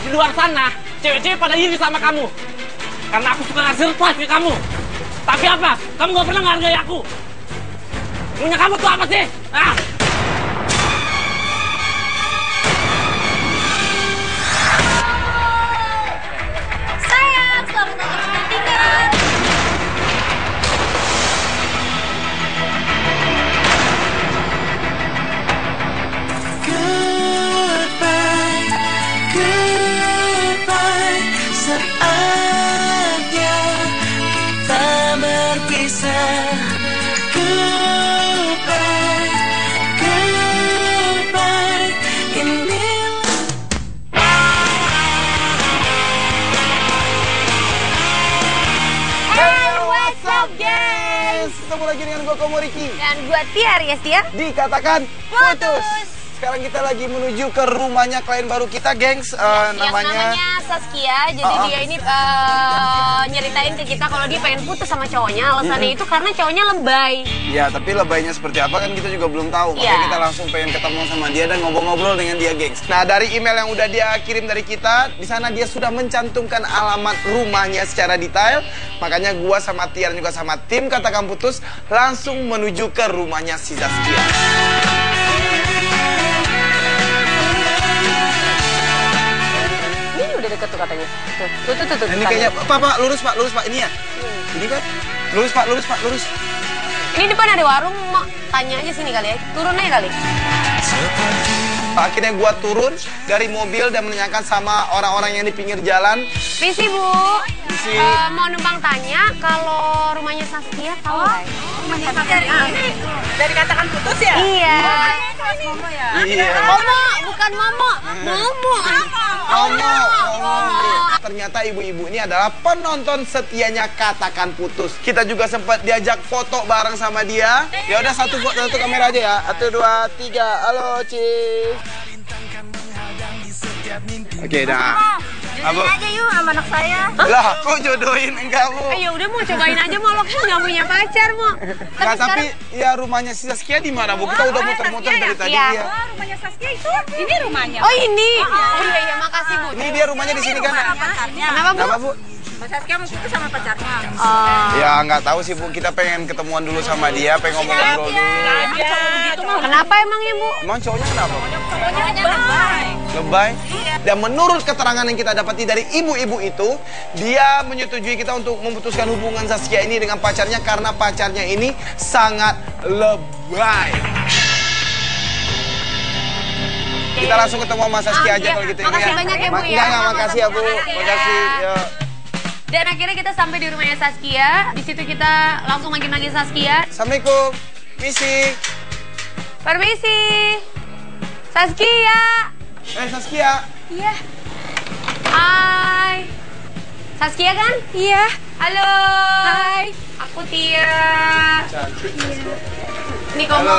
di luar sana, cewek-cewek pada iri sama kamu. Karena aku suka ngasih surprise ke kamu. Tapi apa? Kamu gak pernah ngehargai aku. Punya kamu tuh apa sih? Ah! Sayang, selamat nonton pertandingan. Goodbye, saatnya kita berpisah. Goodbye, goodbye, ini. Hey, what's up, guys? Ketemu lagi dengan gue Komo Riki. Dan gue Tiar, ya, Tia. Dikatakan putus. Sekarang kita lagi menuju ke rumahnya klien baru kita, gengs. Yang namanya Saskia. Jadi dia ini nyeritain ke kita kalau dia pengen putus sama cowoknya. Alasannya itu karena cowoknya lebay. Ya, tapi lebaynya seperti apa kan kita juga belum tahu. Makanya kita langsung pengen ketemu sama dia dan ngobrol-ngobrol dengan dia, gengs. Nah, dari email yang udah dia kirim dari kita, di sana dia sudah mencantumkan alamat rumahnya secara detail. Makanya gua sama Tiar juga sama tim Katakan Putus langsung menuju ke rumahnya si Saskia. Ini udah deket tuh katanya. Tuh. Ini kayaknya, Pak, lurus Pak, ini ya? Ini kan? Lurus Pak, lurus. Ini depan ada warung, mau tanya aja sini kali ya. Turun aja kali. Akhirnya gua turun dari mobil dan menanyakan sama orang-orang yang di pinggir jalan. Misi, Bu. Mau numpang tanya kalau rumahnya Saskia tahu nggak? Rumahnya Saskia Dari Katakan Putus ya? Iya. Momo ya? Iya. Momo, bukan Momo. Momo. Ternyata ibu-ibu ini adalah penonton setianya Katakan Putus. Kita juga sempat diajak foto bareng sama dia. Ya udah satu kamera aja ya. 1, 2, 3. Halo, Cis. Oke, dah. Jodohin aja yuk sama anak saya. Lah, kok jodohin enggak, Bu? Ya udah mau cobain aja mau lo kan nggak punya pacar mau. Tapi ya rumahnya si Saskia di mana, Bu? Kita udah muter-muter dari tadi ya. Oh, rumahnya Saskia itu. Ini rumahnya. Oh ini. Oh iya makasih Bu. Ini dia rumahnya di sini kan? Pacarnya. Kenapa Bu? Kenapa, Bu? Mas Saskia mau putus sama pacarnya. Ya nggak tahu sih, Bu. Kita pengen ketemuan dulu sama dia, pengen ngobrol-ngobrol dulu. Kenapa emangnya Bu? Emang cowoknya kenapa? Cowoknya lebay. Lebay. Dan menurut keterangan yang kita dapati dari ibu-ibu itu, dia menyetujui kita untuk memutuskan hubungan Saskia ini dengan pacarnya karena pacarnya ini sangat lebay. Kita langsung ketemu sama Saskia aja kalau gitu. Makasih banyak ya Bu ya. Enggak, makasih ya Bu. Makasih. Ya. Dan akhirnya kita sampai di rumahnya Saskia. Di situ kita langsung manggil Saskia. Assalamualaikum. Misi. Permisi. Saskia. Saskia. Iya. Hai. Saskia kan? Iya. Halo. Hai. Aku Tia. Cantik. Ini Komo.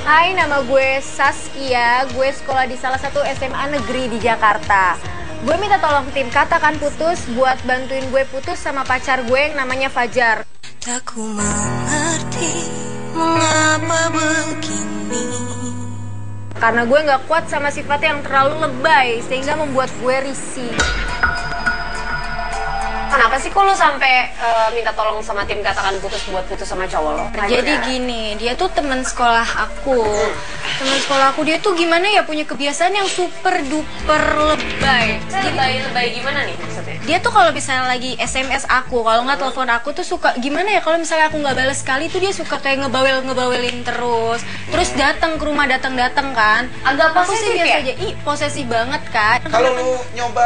Hai, nama gue Saskia. Gue sekolah di salah satu SMA negeri di Jakarta. Gue minta tolong tim Katakan Putus buat bantuin gue putus sama pacar gue yang namanya Fajar. Tak ku mengerti mengapa begini. Karena gue nggak kuat sama sifatnya yang terlalu lebay sehingga membuat gue risih. Kenapa sih kok lo sampai minta tolong sama tim Katakan Putus buat putus sama cowok lo? Jadi gini, dia tuh teman sekolah aku. Teman sekolah aku dia tuh gimana ya, punya kebiasaan yang super duper lebay. Lebay gimana nih maksudnya? Dia tuh kalau misalnya lagi SMS aku, kalau nggak telepon aku tuh suka gimana ya, kalau misalnya aku nggak balas sekali tuh dia suka kayak ngebawelin terus. Terus datang ke rumah, datang kan. Agak Aku sih posesif biasa ya? aja. Ih, posesif banget kan. Kalau lu nyoba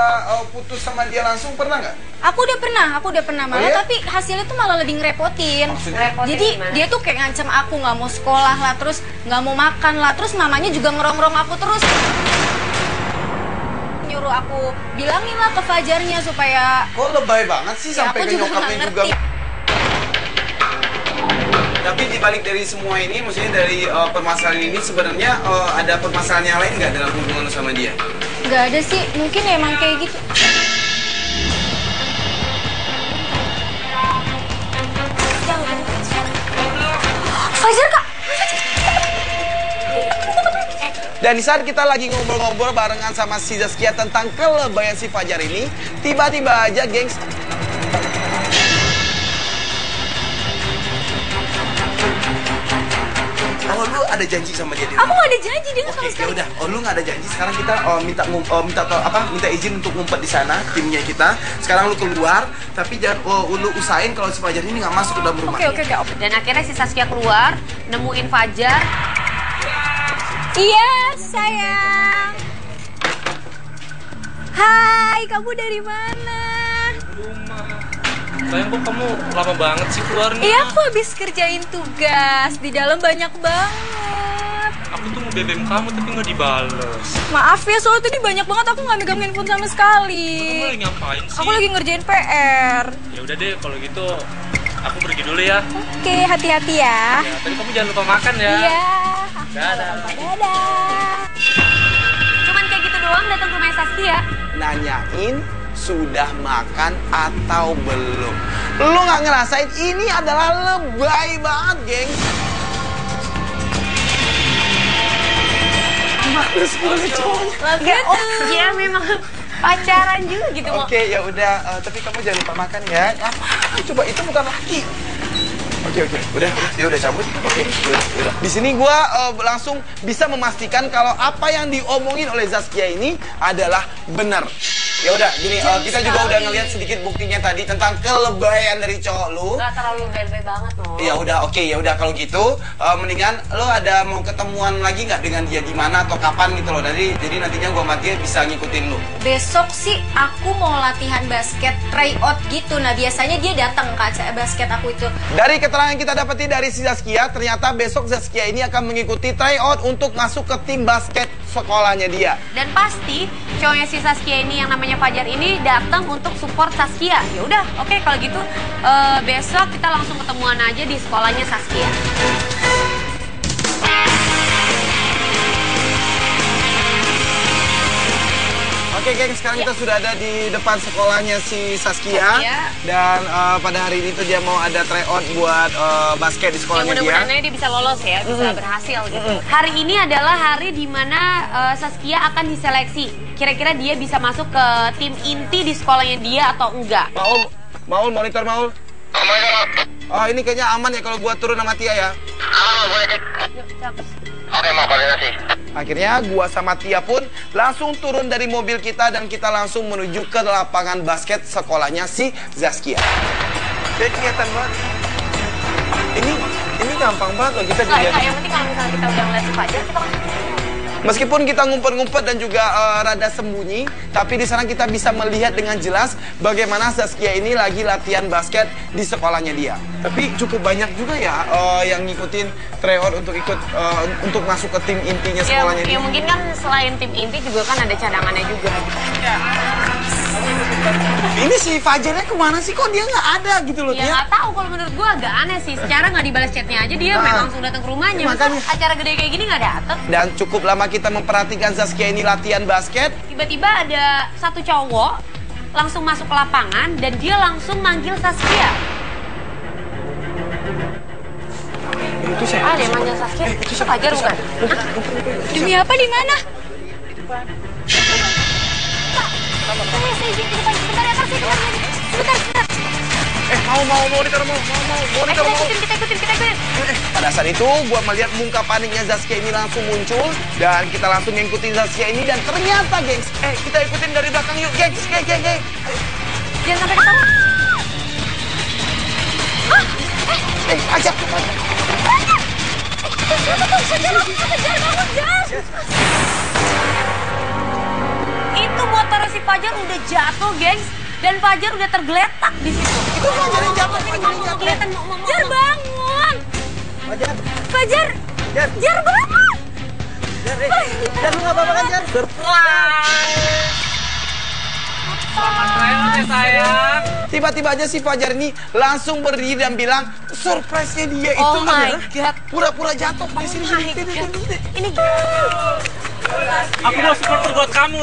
putus sama dia langsung pernah nggak? Aku udah pernah malah, iya? tapi hasilnya tuh malah lebih ngerepotin. Maksudnya? Jadi gimana? dia tuh kayak ngancem aku nggak mau sekolah lah, terus nggak mau makan lah, terus mamanya juga ngerongrong aku terus. Nyuruh aku bilangin lah ke Fajarnya supaya. Kok lebay banget sih Ya, sampai aku ke juga nyokapnya nggak juga. ngerti. Tapi dibalik dari semua ini, maksudnya dari permasalahan ini sebenarnya ada permasalahan yang lain nggak dalam hubungan lu sama dia? Nggak ada sih, mungkin emang kayak gitu. Fajar kak! Dan di saat kita lagi ngobrol-ngobrol barengan sama si Zaskia tentang kelebayan si Fajar ini, tiba-tiba aja, gengs, oh lu ada janji sama dia? Aku gak ada janji dia sama Oke, ya sekali. udah. Oh lu nggak ada janji. Sekarang kita minta izin untuk ngumpet di sana, timnya kita. Sekarang lu keluar, tapi jangan lu usahain kalau si Fajar ini nggak masuk ke dalam rumah. Oke. Dan akhirnya si Saskia keluar, nemuin Fajar. Iya, sayang. Hai, kamu dari mana? Sayang, kok kamu lama banget sih keluarnya? Iya, aku habis kerjain tugas. Di dalam banyak banget. Aku tuh mau BBM kamu tapi nggak dibales. Maaf ya, soalnya tadi banyak banget aku nggak megang handphone sama sekali. Kamu lagi ngapain sih? Aku lagi ngerjain PR. Ya udah deh, kalau gitu aku pergi dulu ya. Oke, hati-hati ya. Ya, tapi kamu jangan lupa makan ya. Iya. Dadah. Dadah. Cuman kayak gitu doang datang ke rumah Saskia. Nanyain sudah makan atau belum. Lu nggak ngerasain ini adalah lebay banget, geng. Males banget cowoknya. Iya memang pacaran juga gitu. Oke, ya udah. Tapi kamu jangan lupa makan ya. Apa? Coba itu bukan laki. Oke, udah cabut. Oke, udah. Di sini gua langsung bisa memastikan kalau apa yang diomongin oleh Zaskia ini adalah benar. Ya udah, gini, kita juga udah ngelihat sedikit buktinya tadi tentang kelebayan dari cowok lu. Gak terlalu lebay banget loh. Ya udah, oke, ya udah kalau gitu, mendingan lo ada mau ketemuan lagi nggak dengan dia di mana atau kapan gitu loh. Jadi nantinya gua sama dia bisa ngikutin lu. Besok sih aku mau latihan basket tryout gitu. Nah, biasanya dia datang ke acara basket aku itu. Dari keterangan yang kita dapati dari si Zaskia, ternyata besok Zaskia ini akan mengikuti tryout untuk masuk ke tim basket sekolahnya dia. Dan pasti cowoknya si Saskia ini yang namanya Fajar ini datang untuk support Saskia. Ya udah, oke kalau gitu besok kita langsung ketemuan aja di sekolahnya Saskia. Oke, geng, sekarang kita sudah ada di depan sekolahnya si Saskia. Dan pada hari ini tuh dia mau ada tryout buat basket di sekolahnya dia. Mudah-mudahan dia bisa lolos ya, bisa berhasil gitu. Hari ini adalah hari di mana Saskia akan diseleksi. Kira-kira dia bisa masuk ke tim inti di sekolahnya dia atau enggak? Maul, monitor Maul. Oh, ini kayaknya aman ya kalau gua turun sama Tia ya. Aman, boleh cek. Oke, mau koordinasi. Akhirnya gua sama Tia pun langsung turun dari mobil kita dan kita langsung menuju ke lapangan basket sekolahnya si Zaskia. Jadi kelihatan banget. Ini gampang banget loh kita dilihat. Yang penting kalau misalnya kita udah ngeliat si Fajar, kita langsung Meskipun kita ngumpet-ngumpet dan juga rada sembunyi, tapi di sana kita bisa melihat dengan jelas bagaimana Zaskia ini lagi latihan basket di sekolahnya dia. Tapi cukup banyak juga ya yang ngikutin tryout untuk ikut untuk masuk ke tim intinya sekolahnya dia. Ya mungkin kan selain tim inti juga kan ada cadangannya juga gitu. Ini si Fajarnya kemana sih? Kok dia nggak ada gitu loh? Ya nggak tahu, kalau menurut gua agak aneh sih. Secara nggak dibalas chatnya aja dia memang langsung datang ke rumahnya. Makanya. Masa acara gede kayak gini nggak datang? Dan cukup lama kita memperhatikan Zaskia ini latihan basket. Tiba-tiba ada satu cowok langsung masuk ke lapangan dan dia langsung manggil Saskia. Itu siapa? Dia manggil Saskia. Itu Fajar bukan? Demi apa di mana? Saya izin di depan sebentar ya, Kak. Sebentar. Mau monitor mau. Kita ikutin. Pada saat itu gua melihat muka paniknya Zaskia ini langsung muncul dan kita langsung ngikutin Zaskia ini dan ternyata gengs, kita ikutin dari belakang yuk gengs, geng. Jangan sampai ketahuan. Ajak. Itu motor si Fajar udah jatuh, gengs. Dan Fajar udah tergeletak di situ. Itu Fajar yang jatuh, Kelihatan mau. Fajar bangun. Fajar bangun. Jar, lu nggak apa-apa kan, Jar? Selamat tryout ya sayang. Tiba-tiba aja si Fajar ini langsung berdiri dan bilang, surprise-nya dia itu Oh my adalah God. pura-pura jatuh. Sini. Ini Aku mau supporter buat kamu.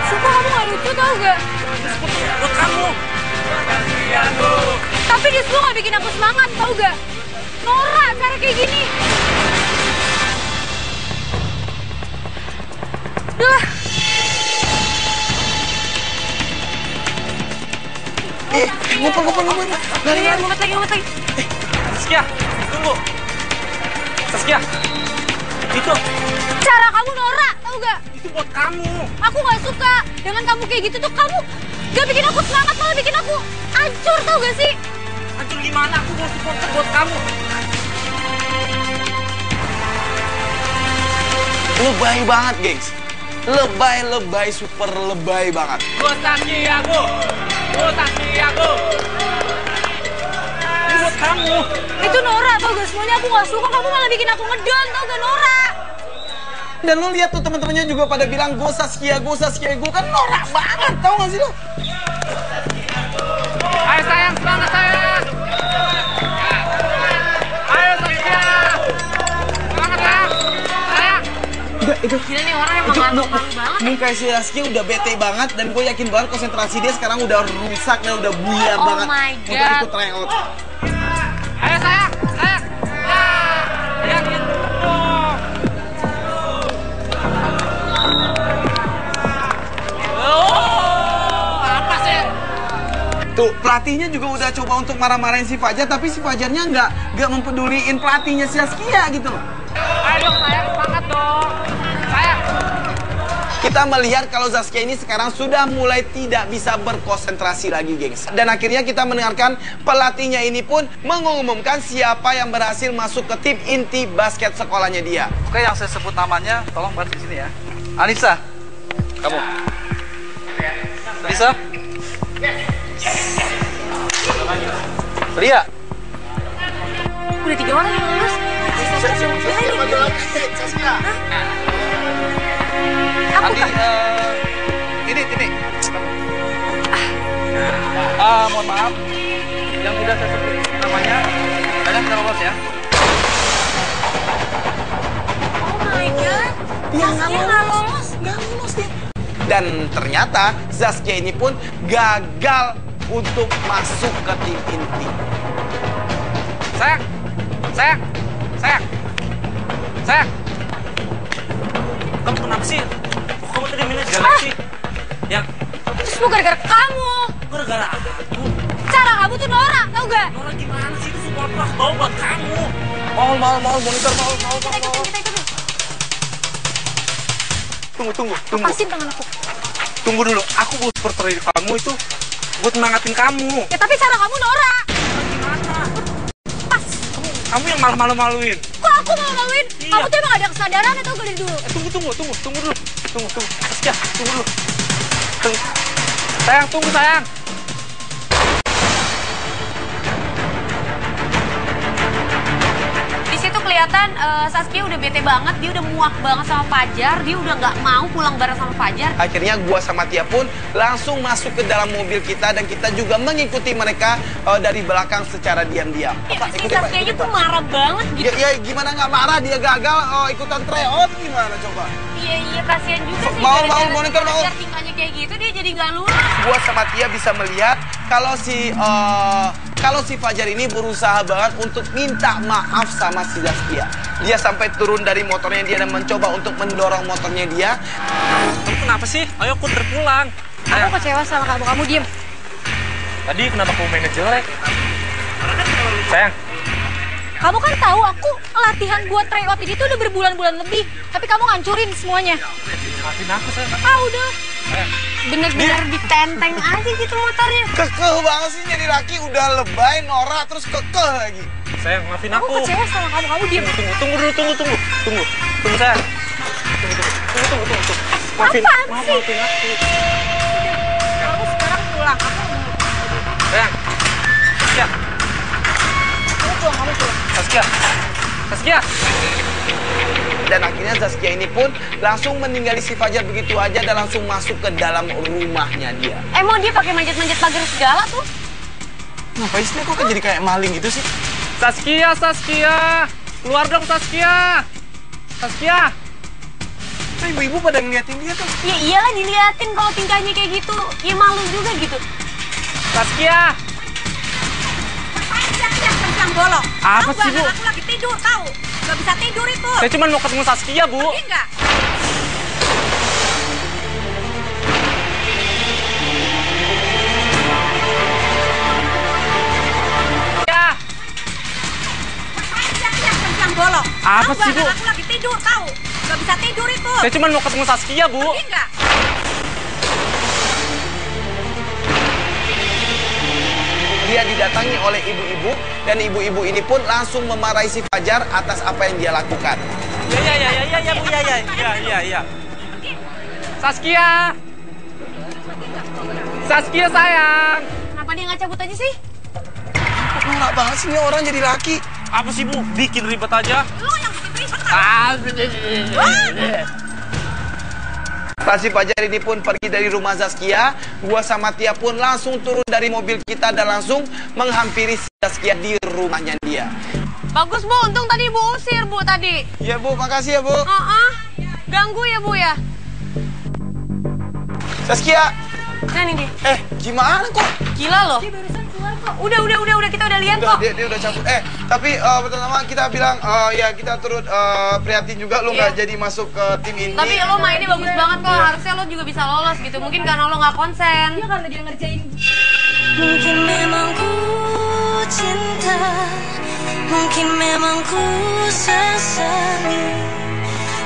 Sumpah kamu gak lucu tau gak? Buat kamu. Tapi dia semua gak bikin aku semangat, tau gak? Norak cara kayak gini. Duh. Ngumpul. Ngumpet lagi. Saskia, tunggu. Saskia, itu Cara kamu norak, tau gak? itu buat kamu. Aku gak suka dengan kamu kayak gitu tuh. Kamu gak bikin aku semangat, malah bikin aku hancur, tau gak sih? Hancur gimana? Aku mau supporter buat kamu. Lebay banget, gengs. Lebay, super lebay banget. Gue Saskia, gue Saskia, ini buat kamu. Itu norak, tau gak? Semuanya aku gak suka, kamu malah bikin aku ngedon, tau gak? Norak. Dan lo lihat tuh teman-temannya juga pada bilang gue Saskia, gue kan norak banget, tau gak sih lo? Ayo sayang, semangat sayang. Ayo Saskia. Semangat sayang. Itu Gila nih orang emang ngantuk banget. muka si Saskia udah bete banget dan gue yakin banget konsentrasi dia sekarang udah rusak dan udah buyar Oh banget my untuk God. ikut tryout. Ayo sayang. Ya gitu. Apa sih? Tuh pelatihnya juga udah coba untuk marah-marahin si Fajar tapi si Fajarnya nggak mempeduliin pelatihnya si Saskia gitu loh. Ayo dong sayang, semangat dong. Sayang. Kita melihat kalau Saskia ini sekarang sudah mulai tidak bisa berkonsentrasi lagi, gengs. Dan akhirnya kita mendengarkan pelatihnya ini pun mengumumkan siapa yang berhasil masuk ke tim inti basket sekolahnya dia. Oke, yang saya sebut namanya, tolong bantu di sini ya. Anissa, kamu. Anissa. Ria. Udah 3 orang yang lulus. Andi, ini. Mohon maaf. Yang udah saya sebut namanya, kalian sudah lolos ya. Oh my God. Saskia gak lolos. Dan ternyata Saskia ini pun gagal untuk masuk ke tim inti. Sayang. Kamu kenapa sih? Kok kamu tadi minta jelek sih? Ya, Terus semua gara-gara kamu. gara-gara aku. Cara kamu tuh norak, tau gak? Orang gimana sih itu support kelas bawa buat kamu? Mau monitor mau. Kita ikutin. Tunggu. Lepasin tangan aku. Tunggu dulu, aku buat supporter kamu itu buat semangatin kamu. Ya tapi cara kamu norak. Gimana? Pas. Kamu yang malah malu-maluin. Kok aku mau maluin? Iya. Kamu tuh emang ada kesadaran atau gak dari dulu? Tunggu dulu. Tunggu. Saskia, tunggu dulu. Sayang, tunggu sayang. Di situ kelihatan Saskia udah bete banget, dia udah muak banget sama Fajar, dia udah nggak mau pulang bareng sama Fajar. Akhirnya gua sama Tia pun langsung masuk ke dalam mobil kita dan kita juga mengikuti mereka dari belakang secara diam-diam. Si Saskianya tuh marah banget gitu. Ya gimana nggak marah, dia gagal ikutan tryout gimana coba? Iya kasihan juga sih. Mau, gara-gara monitor, mau. Fajar tingkahnya kayak gitu dia jadi nggak lulus. Gua sama Tia bisa melihat kalau si Fajar ini berusaha banget untuk minta maaf sama si Saskia. Dia sampai turun dari motornya dia dan mencoba untuk mendorong motornya dia. Kamu kenapa sih? Ayo aku terpulang. Aku kecewa sama kamu diem. Tadi kenapa kamu mainnya jelek? Sayang, Kamu kan tahu aku latihan buat tryout ini tuh udah berbulan-bulan lebih. Tapi kamu ngancurin semuanya. maafin aku sayang. Udah. Bener-bener ditenteng aja gitu motornya. Kekeh banget sih jadi laki, udah lebay, norak, terus kekeh lagi. Sayang, maafin Aku aku. kecewa sama kamu diem. Tunggu dulu, tunggu sayang. Tunggu. Maafin aku. Kamu sekarang pulang. Sayang, Saskia. Kamu pulang. Saskia. Dan akhirnya Saskia ini pun langsung meninggali si Fajar begitu aja dan langsung masuk ke dalam rumahnya dia. Emang dia pakai manjat-manjat pagar segala tuh? Ngapain sih kok jadi kayak maling gitu sih? Saskia. Keluar dong Saskia. Nah, ibu-ibu pada ngeliatin dia tuh. Ya iyalah diliatin kalau tingkahnya kayak gitu. Ya malu juga gitu. Saskia! Yang bolong. Apa sih, Bu? Aku lagi tidur, tahu? Gak bisa tidur itu. Saya cuma mau ketemu Saskia, Bu. Pergi nggak? Yang bolong. Apa sih, Bu? Aku lagi tidur, tahu? Gak bisa tidur itu. Saya cuma mau ketemu Saskia, Bu. Pergi nggak? Dia didatangi oleh ibu-ibu dan ibu-ibu ini pun langsung memarahi si Fajar atas apa yang dia lakukan. Ya, Bu, ya. Saskia! Saskia, sayang! Kenapa dia nggak cabut aja sih? Kok norak banget sih ini orang jadi laki? Apa sih, Bu? Bikin ribet aja. Lu yang bikin ribet kan? Si Fajar ini pun pergi dari rumah Zaskia. Gua sama Tia pun langsung turun dari mobil kita dan langsung menghampiri si Zaskia di rumahnya dia. Bagus, Bu. Untung tadi Bu usir, Bu, tadi. Ya, Bu. Makasih ya, Bu. Ganggu ya, Bu, ya? Zaskia. Nah, ini dia. Gimana kok? Gila loh. Dia barusan keluar kok. Udah. Kita udah lihat kok. Dia udah cabut. Tapi pertama kita bilang, ya kita turut prihatin juga lo nggak jadi masuk ke tim ini. Tapi lo mainnya bagus banget kok. Harusnya lo juga bisa lolos gitu. Mungkin karena lo nggak konsen. Iya, karena dia ngerjain. Mungkin memang ku cinta, mungkin memang ku sesali.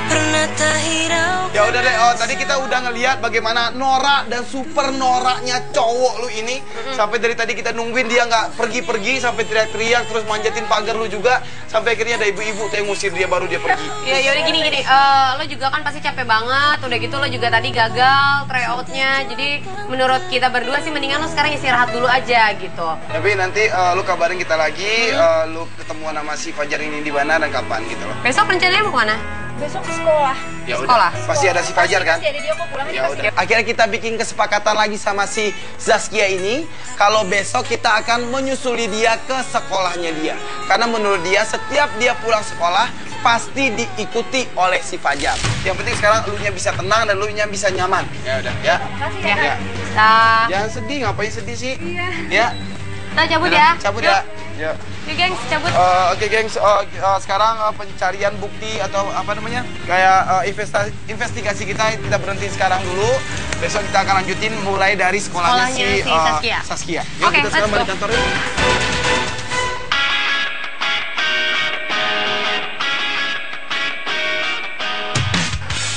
Pernah tak hirau. Ya udah deh, tadi kita udah ngelihat bagaimana norak dan super noraknya cowok lu ini. Sampai dari tadi kita nungguin dia nggak pergi-pergi, sampai teriak-teriak terus manjatin pagar lu juga. Sampai akhirnya ada ibu-ibu yang ngusir dia baru dia pergi. Ya yaudah gini. Lo juga kan pasti capek banget. Udah gitu lo juga tadi gagal tryoutnya. Jadi menurut kita berdua sih mendingan lo sekarang istirahat dulu aja gitu. Tapi nanti lu kabarin kita lagi, lu ketemuan sama si Fajar ini di mana dan kapan gitu loh. Besok rencananya mau kemana? Besok ke sekolah. Ya Sekolah. udah, pasti ada si Fajar kan? Pasti ada dia kok pulang. Ya udah. Akhirnya kita bikin kesepakatan lagi sama si Zaskia ini, kalau besok kita akan menyusuli dia ke sekolahnya dia. Karena menurut dia setiap dia pulang sekolah pasti diikuti oleh si Fajar. Yang penting sekarang elunya bisa tenang dan elunya bisa nyaman. Ya udah, ya. Ya. Jangan sedih, ngapain sedih sih? Ya. Kita cabut ya. Cabut ya. Ya. Yuk, gengs, cabut. Oke, gengs. Sekarang pencarian bukti atau apa namanya? Kayak investigasi kita berhenti sekarang dulu. Besok kita akan lanjutin mulai dari sekolahnya si Saskia. Yuk, Oke, kita sekarang let's balik go. kantor yuk.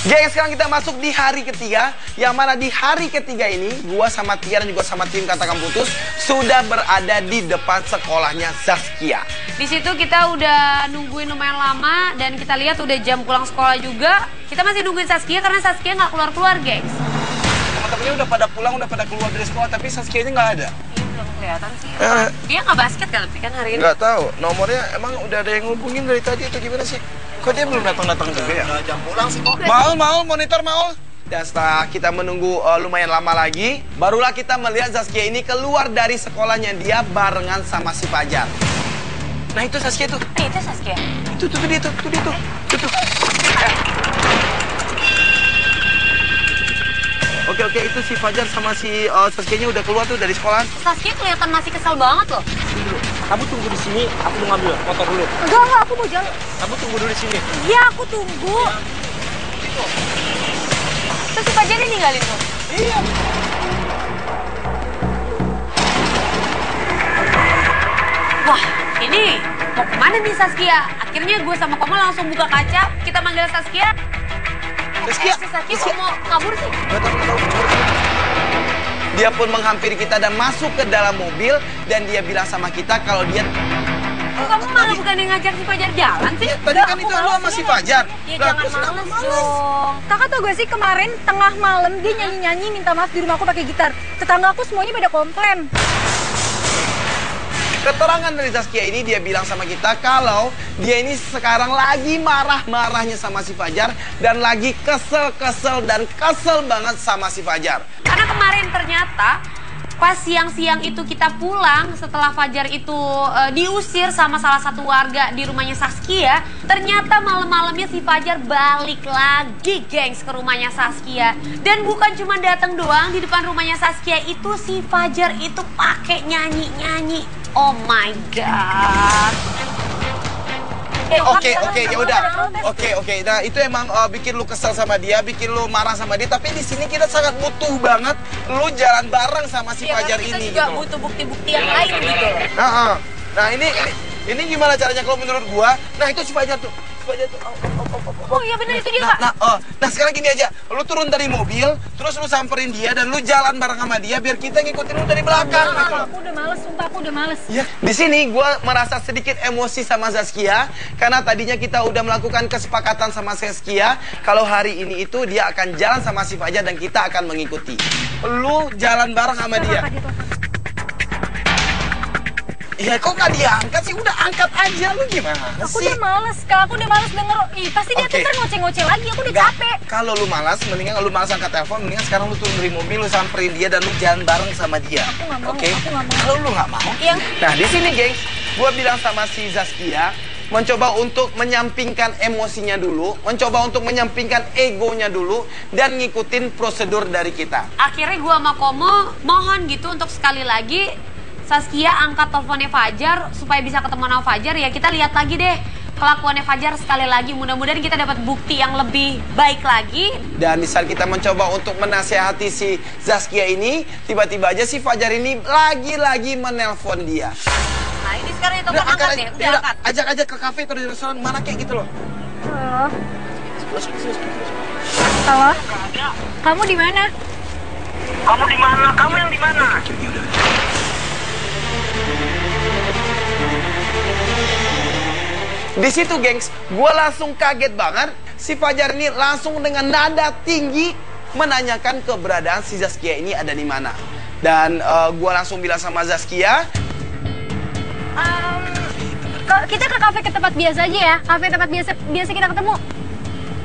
Geng, sekarang kita masuk di hari ketiga. Yang mana di hari ketiga ini gua sama Tia dan juga sama tim Katakan Putus sudah berada di depan sekolahnya Zaskia. Di situ kita udah nungguin lumayan lama dan kita lihat udah jam pulang sekolah juga. Kita masih nungguin Saskia karena Saskia nggak keluar-keluar, gengs. Teman-temannya udah pada pulang, udah pada keluar dari sekolah, tapi Saskia-nya nggak ada. Iya, belum kelihatan sih. Dia nggak basket kan hari ini? Nggak tahu, nomornya emang udah ada yang ngubungin dari tadi atau gimana sih? Kok dia belum datang-datang juga ya? Jam pulang sih kok. Maul, monitor Maul. Dan setelah kita menunggu lumayan lama lagi, barulah kita melihat Zaskia ini keluar dari sekolahnya dia barengan sama si Fajar. Nah itu Zaskia tuh. Itu Saskia. Itu dia tuh. Oke, itu si Fajar sama si Saskia-nya udah keluar tuh dari sekolah. Saskia kelihatan masih kesel banget loh. Kamu tunggu di sini, aku mau ngambil motor dulu. Enggak, aku mau jalan. Kamu tunggu dulu di sini. Iya, aku tunggu. Terus si Fajar ini ninggalin tuh. Iya. Wah, ini mau kemana nih Saskia? Akhirnya gue sama Koma langsung buka kaca, kita manggil Saskia. Saskia, Si Saskia kok mau kabur sih? Nggak tahu. Dia pun menghampiri kita dan masuk ke dalam mobil dan dia bilang sama kita kalau dia Kok kamu malah bukan yang ngajak si Fajar jalan sih? tadi kan itu lu sama si Fajar. Ya Lah, jangan terus kenapa males dong. Kakak tau gak sih kemarin tengah malam dia nyanyi-nyanyi minta maaf di rumahku pakai gitar. Tetangga aku semuanya pada komplain. Keterangan dari Zaskia ini dia bilang sama kita kalau dia ini sekarang lagi marah-marahnya sama si Fajar dan lagi kesel dan kesel banget sama si Fajar. Karena kemarin ternyata Pas siang-siang itu kita pulang setelah Fajar itu diusir sama salah satu warga di rumahnya Saskia, ternyata malam-malamnya si Fajar balik lagi, gengs, ke rumahnya Saskia. Dan bukan cuma datang doang, di depan rumahnya Saskia itu si Fajar itu pakai nyanyi-nyanyi. Oh my god. Oke, ya udah. Oke. Nah, itu emang bikin lu kesel sama dia, bikin lu marah sama dia. Tapi di sini kita sangat butuh banget lu jalan bareng sama si Fajar ini. Kita juga butuh bukti-bukti yang lain gitu. Nah, ini gimana caranya kalau menurut gua? Nah, itu si Fajar tuh. Oh iya benar itu dia, Kak. Nah, sekarang gini aja. Lu turun dari mobil, terus lu samperin dia dan lu jalan bareng sama dia biar kita ngikutin lu dari belakang. Aku udah males, sumpah aku udah males. Ya, di sini gue merasa sedikit emosi sama Zaskia karena tadinya kita udah melakukan kesepakatan sama Zaskia kalau hari ini itu dia akan jalan sama si Fajar dan kita akan mengikuti. Lu jalan bareng sama dia. Ya kok gak diangkat sih? Udah angkat aja, lu gimana Aku sih? udah males, Kak. Aku udah males denger. Ih, pasti dia tuh ntar ngoceh-ngoceh lagi. Aku udah capek. Kalau lu malas, mendingan lu malas angkat telepon, mendingan sekarang lu turun dari mobil, lu samperin dia dan lu jalan bareng sama dia. Aku gak mau, Oke? aku gak mau. Kalau lu gak mau, nah di sini gengs, gua bilang sama si Zaskia, mencoba untuk menyampingkan emosinya dulu, mencoba untuk menyampingkan egonya dulu, dan ngikutin prosedur dari kita. Akhirnya gua sama Komo mohon gitu untuk sekali lagi Saskia angkat teleponnya Fajar supaya bisa ketemu sama Fajar. Ya kita lihat lagi deh kelakuannya Fajar sekali lagi. Mudah-mudahan kita dapat bukti yang lebih baik lagi. Dan di saat kita mencoba untuk menasehati si Zaskia ini, tiba-tiba aja si Fajar ini lagi-lagi menelpon dia. Nah ini sekarang itu angkat deh, udah angkat. Ajak aja ke kafe atau di restoran mana kayak gitu loh. Halo. Halo. Kamu di mana? Kamu di mana? Kamu yang di mana? Di situ gengs, gue langsung kaget banget. Si Fajar ini langsung dengan nada tinggi menanyakan keberadaan si Zaskia ini ada di mana. Dan gue langsung bilang sama Zaskia, Kita ke kafe ke tempat biasa aja ya. Kafe tempat biasa kita ketemu.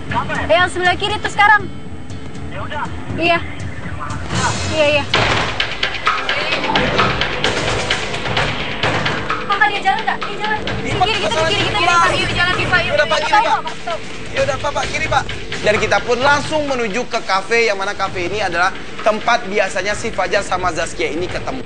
Kafe? Yang sebelah kiri tuh sekarang. Ya udah. Iya. Iya. Kakak dia jalan nggak? Dia jalan. Kiri kita jalan di Pak. Yaudah Pak, kiri Pak. Yaudah Pak, kiri Pak. Dan kita pun langsung menuju ke kafe, yang mana kafe ini adalah tempat biasanya si Fajar sama Zaskia ini ketemu.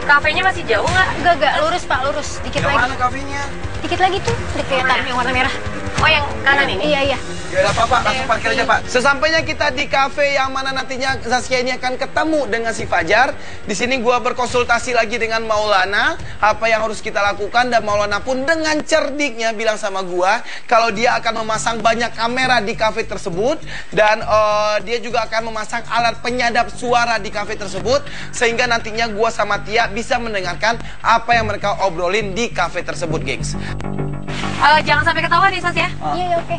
Kafenya masih jauh nggak? Enggak, lurus Pak, lurus. Dikit Yang lagi. mana kafenya? Dikit lagi tuh, udah kelihatan yang warna merah. Oh yang kanan ini? Iya. Ya udah Pak, langsung parkir aja Pak. Sesampainya kita di kafe yang mana nantinya Zaskia ini akan ketemu dengan si Fajar. Di sini gua berkonsultasi lagi dengan Maulana, apa yang harus kita lakukan, dan Maulana pun dengan cerdiknya bilang sama gua kalau dia akan memasang banyak kamera di kafe tersebut dan dia juga akan memasang alat penyadap suara di kafe tersebut sehingga nantinya gua sama Tia bisa mendengarkan apa yang mereka obrolin di kafe tersebut, gengs. Jangan sampai ketahuan ya Sas ya. Iya, oke.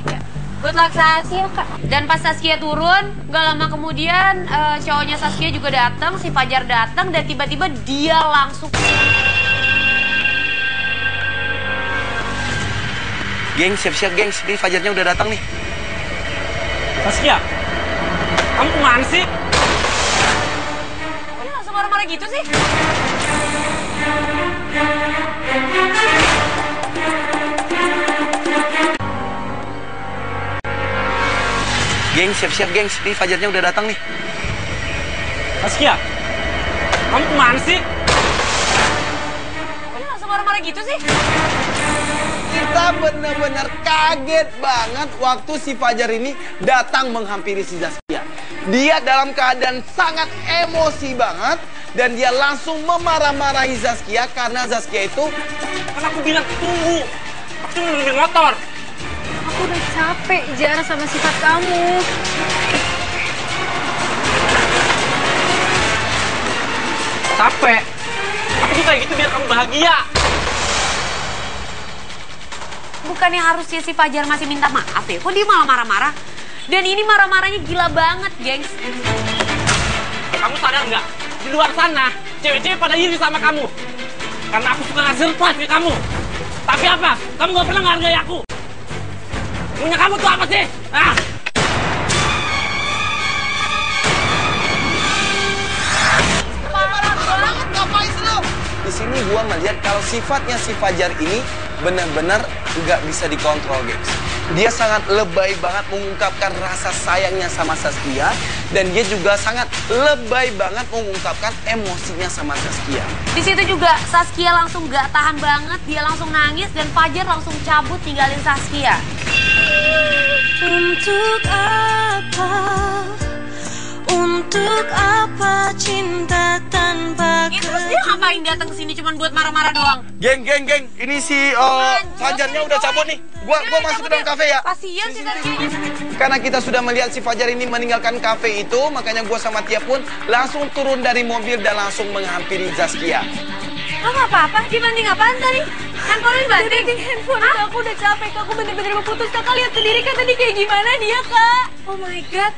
Good luck Sas. Iya, Kak. Dan pas Saskia turun, gak lama kemudian cowoknya Saskia juga datang, si Fajar datang dan tiba-tiba dia langsung. Gengs, siap-siap gengs, ini Fajarnya udah datang nih. Saskia, kamu kemana sih? Kok dia langsung marah-marah gitu sih? Gengs, siap-siap gengs, ini Fajarnya udah datang nih. Saskia, kamu kemana sih? Kok dia langsung marah-marah gitu sih? Kita bener-bener kaget banget waktu si Fajar ini datang menghampiri si Zaskia. Dia dalam keadaan sangat emosi banget dan dia langsung memarah-marahi Zaskia karena Zaskia itu... Kan aku bilang tunggu, aku nunggu di motor. Aku udah capek Jar sama sifat kamu. Capek. Aku tuh kayak gitu biar kamu bahagia. Bukannya harusnya si Fajar masih minta maaf ya? Kok dia malah marah-marah? Dan ini marah-marahnya gila banget, gengs. Kamu sadar nggak? Di luar sana, cewek-cewek pada iri sama kamu. Karena aku suka ngasih surprise ke kamu. Tapi apa? Kamu nggak pernah ngehargai aku. Punya kamu tuh apa sih? Ah! Di sini gua melihat kalau sifatnya si Fajar ini benar-benar nggak bisa dikontrol, guys. Dia sangat lebay banget mengungkapkan rasa sayangnya sama Saskia, dan dia juga sangat lebay banget mengungkapkan emosinya sama Saskia. Di situ juga Saskia langsung gak tahan banget, dia langsung nangis dan Fajar langsung cabut tinggalin Saskia. Untuk apa? Untuk apa cinta tanpa Terus dia ngapain datang ke sini cuma buat marah-marah doang? Geng, ini si Fajarnya udah cabut nih. Gua masuk ke dalam kafe ya. Kasian sih Saskia. Karena kita sudah melihat si Fajar ini meninggalkan kafe itu, makanya gua sama Tia pun langsung turun dari mobil dan langsung menghampiri Saskia. Nggak apa-apa, dibanting apaan tadi? Handphone dibanting? Handphone aku udah capek, Kak. Aku bener-bener mau putus. Kakak lihat sendiri kan tadi kayak gimana dia, Kak. Oh my god.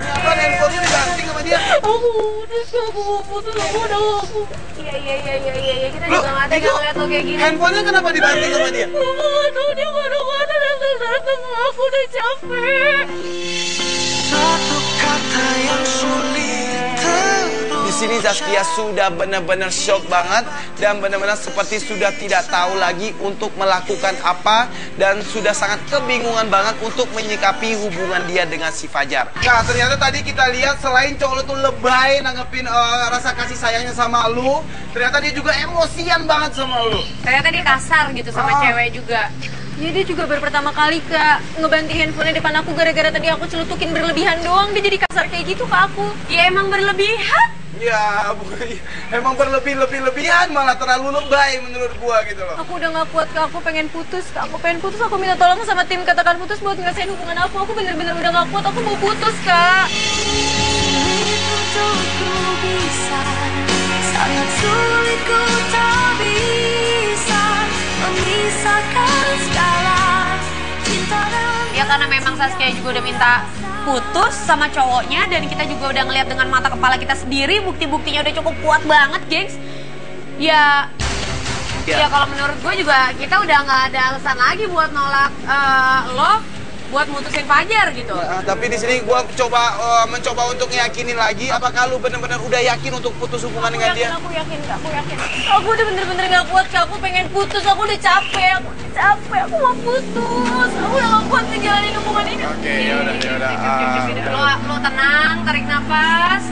Apa handphonenya dibanting sama dia? Aku mau putus, aku udah aku. Iya, kita juga nggak tega ngeliat lo kayak gini. Handphonenya kenapa dibanting sama dia? Aduh, dia mana-mana datang. Aku udah capek. satu kata yang sulit Di sini Saskia sudah benar-benar shock banget dan benar-benar seperti sudah tidak tahu lagi untuk melakukan apa dan sudah sangat kebingungan banget untuk menyikapi hubungan dia dengan si Fajar. Nah, ternyata tadi kita lihat selain cowok lu tuh lebay nanggepin rasa kasih sayangnya sama lu, ternyata dia juga emosian banget sama lu. Ternyata dia kasar gitu sama cewek juga. Ya dia juga baru pertama kali, Kak, ngebanting handphonenya depan aku gara-gara tadi aku celutukin berlebihan doang. Dia jadi kasar kayak gitu ke aku. Ya emang berlebihan. Ya, emang berlebihan malah terlalu lebay menurut gua gitu loh. Aku udah gak kuat, Kak. Aku pengen putus, Kak. Aku minta tolong sama tim Katakan Putus buat ngerasain hubungan aku. Aku bener-bener udah gak kuat. Aku mau putus, Kak. untukku bisa, sangat sulit ku tak bisa memisahkan segala cinta dan Ya karena memang Saskia juga udah minta putus sama cowoknya dan kita juga udah ngeliat dengan mata kepala kita sendiri, bukti-buktinya udah cukup kuat banget, gengs. Ya kalau menurut gue juga kita udah nggak ada alasan lagi buat nolak lo buat mutusin Fajar gitu. Tapi di sini gue mencoba untuk yakinin lagi, apakah lu benar-benar udah yakin untuk putus hubungan dengan dia? Aku yakin, Kak. Aku udah bener-bener gak kuat, Kak. Aku pengen putus. Aku udah capek. Aku mau putus. Aku udah gak kuat ngejalanin hubungan ini. Oke, yaudah. Lo tenang, tarik nafas.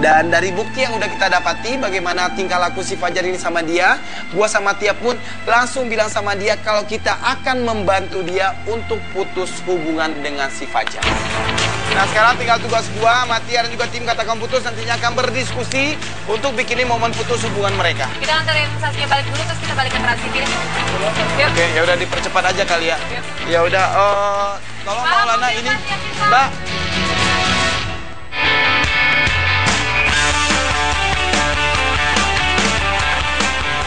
Dan dari bukti yang udah kita dapati bagaimana tingkah laku si Fajar ini sama dia, gua sama Tia pun langsung bilang sama dia kalau kita akan membantu dia untuk putus hubungan dengan si Fajar. Nah sekarang tinggal tugas gua sama Tia dan juga tim Katakan Putus nantinya akan berdiskusi untuk bikinin momen putus hubungan mereka. Kita anterin Saskia balik dulu terus kita balik ke Trans TV. Oke, ya udah dipercepat aja kali ya. Ya udah, tolong Maulana ini, Mbak.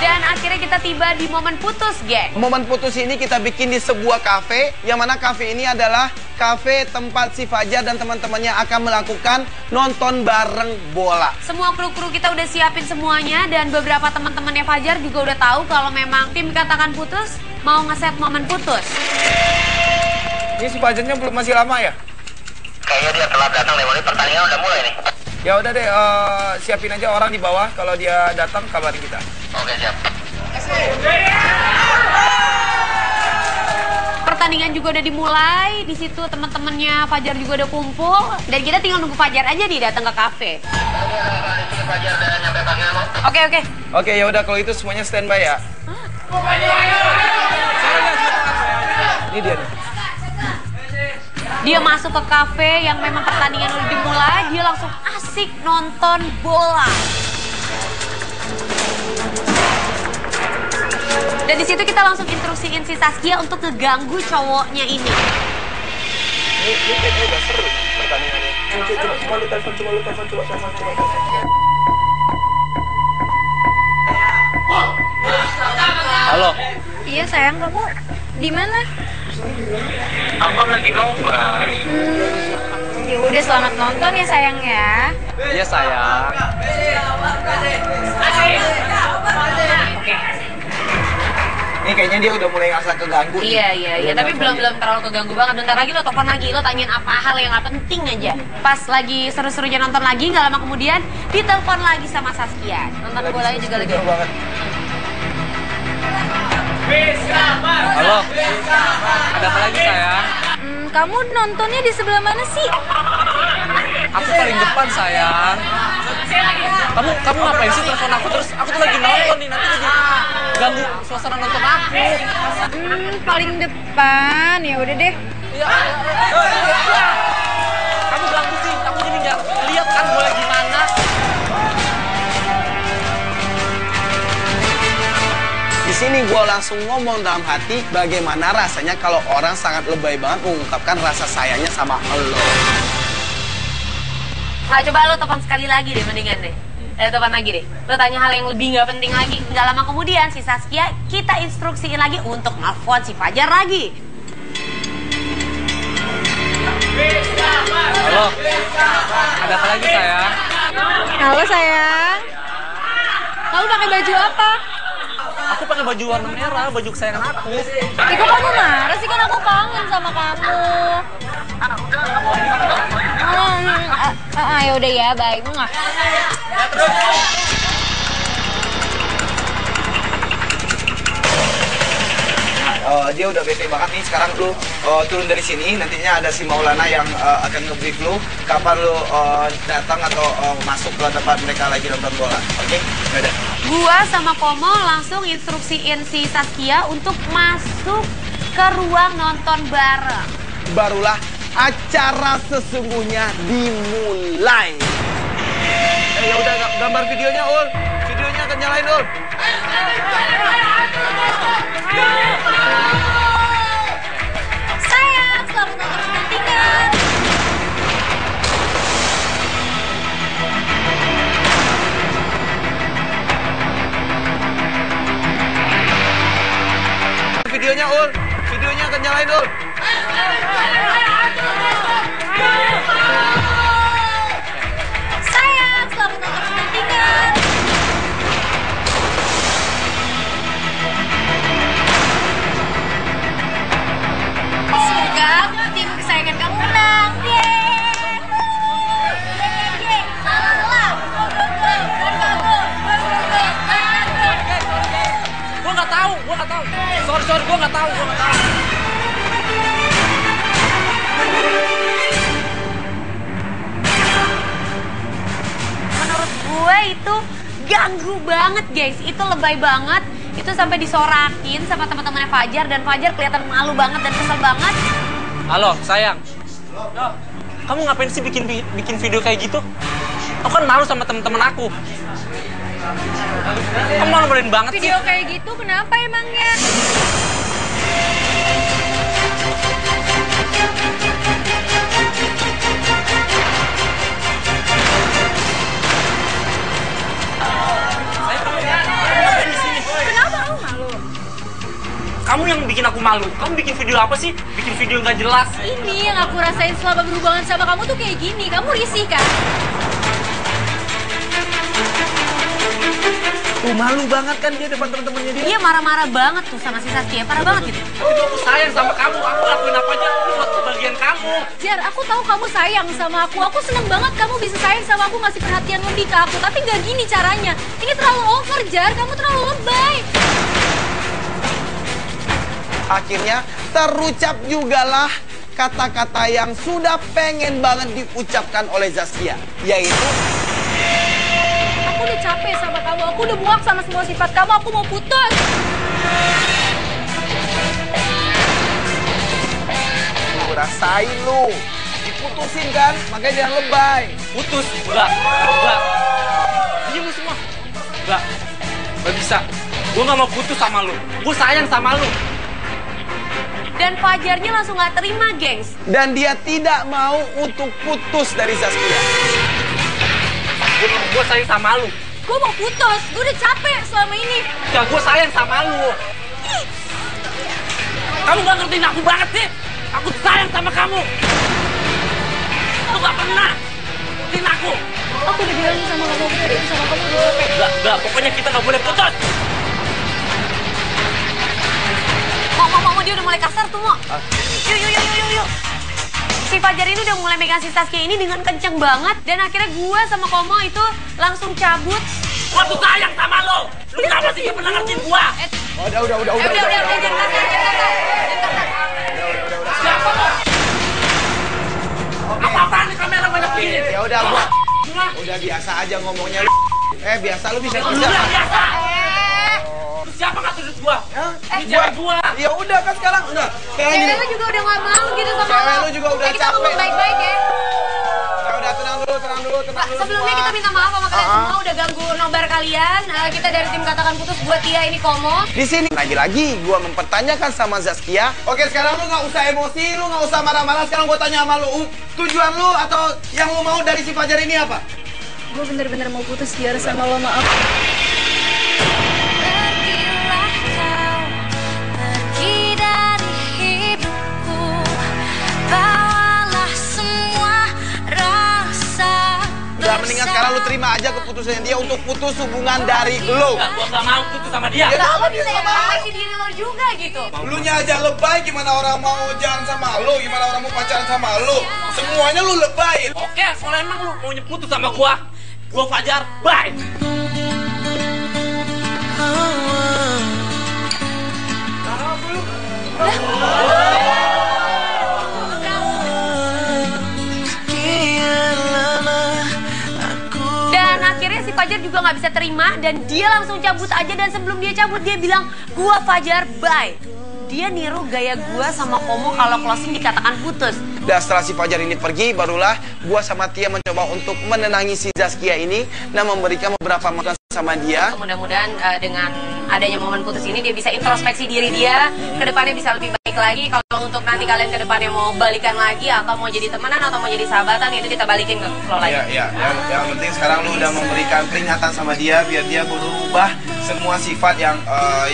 Dan akhirnya kita tiba di momen putus, geng. Momen putus ini kita bikin di sebuah kafe, yang mana kafe ini adalah kafe tempat si Fajar dan teman-temannya akan melakukan nonton bareng bola. Semua kru-kru kita udah siapin semuanya dan beberapa teman-temannya Fajar juga udah tahu kalau memang tim Katakan Putus mau ngeset momen putus. Ini si Fajarnya belum masih lama ya? Kayaknya dia telat datang deh, pertandingan udah mulai nih. Ya udah deh, siapin aja orang di bawah. Kalau dia datang kabarin kita. Oke, siap. Pertandingan juga udah dimulai. Di situ teman-temannya Fajar juga udah kumpul dan kita tinggal nunggu Fajar aja nih datang ke kafe. Fajar udah nyampe panggilan lo. Oke. Oke, ya udah kalau itu semuanya standby ya. Ini dia nih. Dia masuk ke kafe yang memang pertandingan udah dimulai, dia langsung asik nonton bola. Dan di situ kita langsung instruksiin si Saskia untuk ngeganggu cowoknya ini. Ini udah seru pertandingannya. Coba lu telepon. Halo. Iya, sayang. Kamu di mana? Abang lagi nobar. Ya udah, selamat nonton ya, sayang ya. Iya sayang. Ini kayaknya dia udah mulai ngerasa keganggu. Iya. Tapi belum terlalu keganggu banget. Bentar lagi lo telepon lagi, lo tanyain apa hal yang gak penting aja. Pas lagi seru-serunya nonton lagi, gak lama kemudian ditelepon lagi sama Saskia. Nonton bolanya juga lagi. Halo. Ada apa lagi sayang? Kamu nontonnya di sebelah mana sih? Aku paling depan sayang. Kamu ngapain sih telepon aku terus? Aku tuh lagi nonton nih, nanti lagi ganggu suasana nonton aku. Paling depan. Ya udah deh. Kamu ganggu sih, aku jadi nggak lihat kan mulai gimana. Di sini gue langsung ngomong dalam hati bagaimana rasanya kalau orang sangat lebay banget mengungkapkan rasa sayangnya sama lo. Nah, coba lo telepon sekali lagi deh, mendingan deh. Telepon lagi deh. Lo tanya hal yang lebih nggak penting lagi. Nggak lama kemudian si Saskia kita instruksiin lagi untuk nelfon si Fajar lagi. Halo. Ada apa lagi sayang? Halo sayang. Kamu pakai baju apa? Aku pakai baju warna merah, baju kesayangan aku. Kok kamu marah sih, kan aku kangen sama kamu. Ya udah ya, baik. Dia udah bete banget nih. Sekarang lu turun dari sini. Nantinya ada si Maulana yang akan nge-brief lu kapan lu datang atau masuk ke tempat mereka lagi nonton bola. Oke? Udah. Gua sama Komo langsung instruksiin si Saskia untuk masuk ke ruang nonton bareng. Barulah acara sesungguhnya dimulai. Ya udah, gambar videonya Ul. Videonya akan nyalain Ul. Sayang, selamat nonton pertandingan. Videonya Ul. Videonya akan nyalain Ul. Sayang, selamat nonton pertandingan. Semoga tim kesayangan kamu menang. Gua nggak tahu. Sorry, gua nggak tahu. Menurut gue itu ganggu banget guys, itu lebay banget. Itu sampai disorakin sama teman-temannya Fajar dan Fajar kelihatan malu banget dan kesel banget. Halo, sayang. Kamu ngapain sih bikin video kayak gitu? Aku kan malu sama temen-temen aku. Kamu malu-maluin banget sih. Video kayak gitu kenapa emangnya? Kenapa kamu malu? Kamu yang bikin aku malu. Kamu bikin video apa sih? Bikin video nggak jelas. Ini yang aku rasain selama berhubungan sama kamu tuh kayak gini. Kamu risih kan? Tuh malu banget kan dia depan teman-temannya dia. Dia marah-marah banget tuh sama si Saskia, parah banget gitu. Tapi aku sayang sama kamu. Aku lakuin apa aja buat kebahagiaan kamu. Jar, aku tahu kamu sayang sama aku. Aku seneng banget kamu bisa sayang sama aku, ngasih perhatian lebih ke aku. Tapi nggak gini caranya. Ini terlalu over, Jar. Kamu terlalu lebay. Akhirnya terucap jugalah kata-kata yang sudah pengen banget diucapkan oleh Zaskia, yaitu Aku udah capek sama kamu. Aku udah muak sama semua sifat kamu. Aku mau putus. lu rasain lu diputusin kan, makanya jangan lebay. Putus? Enggak. Diam lu semua. Enggak bisa. Gue nggak mau putus sama lu. Gue sayang sama lu. Dan Fajarnya langsung gak terima, gengs. Dan dia tidak mau untuk putus dari Zaskia. Gue sayang sama lu. Gue mau putus. Gue udah capek selama ini. Ya gue sayang sama lu. Kamu gak ngertiin aku banget sih. Aku sayang sama kamu. Kamu gak pernah ngertiin aku. Aku udah bilang sama kamu, aku udah sama kamu udah capek. Enggak. Pokoknya kita nggak boleh putus. Mau, dia udah mulai kasar tuh, Mo. Yuk. Si Fajar ini udah mulai megang si Saskia ini dengan kenceng banget. Dan akhirnya gue sama Komo itu langsung cabut. Gua tuh sayang sama lo. Lu kenapa sih gak pernah ngertiin gua? Udah. Jangan kasar. Siapa lo? Apa-apaan nih kamera banyak gini? Ya udah gua. Udah biasa aja ngomongnya lu. Biasa lu bisa. Lu yang biasa. Terus siapa nggak tuduh gua? Ini cewek gua. Ya udah kan sekarang udah. Sekarang Cewek gini. lu juga udah gak mau gitu sama Cewek lo. lu juga udah Kita capek. ngomong baik-baik ya. Ya udah tenang dulu. Sebelumnya kita minta maaf sama kalian semua udah ganggu nobar kalian. Kita dari tim Katakan Putus buat Tia ini Komo. Di sini lagi-lagi gua mempertanyakan sama Zaskia. Oke, sekarang lu nggak usah emosi, lu nggak usah marah-marah. Sekarang gua tanya sama lu, tujuan lu atau yang lu mau dari si Fajar ini apa? Gue bener-bener mau putus biar sama lo, maaf. Pergilah kau, pergi dari hidupku. Bawalah semua rasa. Udah mendingan sekarang lu terima aja keputusannya dia untuk putus hubungan dari lu. Enggak, gua gak mau putus sama dia. Kenapa dia Bisa sama? mengawasi diri lo juga gitu. Lu nya aja lebay, gimana orang mau jalan sama lu, gimana orang mau pacaran sama lu. Semuanya lu lebay. Oke, kalau emang lu mau putus sama gua Fajar, bye. Dan akhirnya si Fajar juga nggak bisa terima dan dia langsung cabut aja. Dan sebelum dia cabut dia bilang, gua Fajar, bye. Dia niru gaya gua sama Komo kalau closing dikatakan putus. Dan setelah si Fajar ini pergi, barulah gua sama Tia mencoba untuk menenangi si Zaskia ini dan memberikan beberapa masukan sama dia. Mudah-mudahan dengan adanya momen putus ini dia bisa introspeksi diri dia, kedepannya bisa lebih baik lagi. Kalau untuk nanti kalian kedepannya mau balikan lagi atau mau jadi temenan atau mau jadi sahabatan, itu kita balikin ke lo lagi. Iya. Yang penting sekarang lu udah memberikan peringatan sama dia biar dia berubah semua sifat yang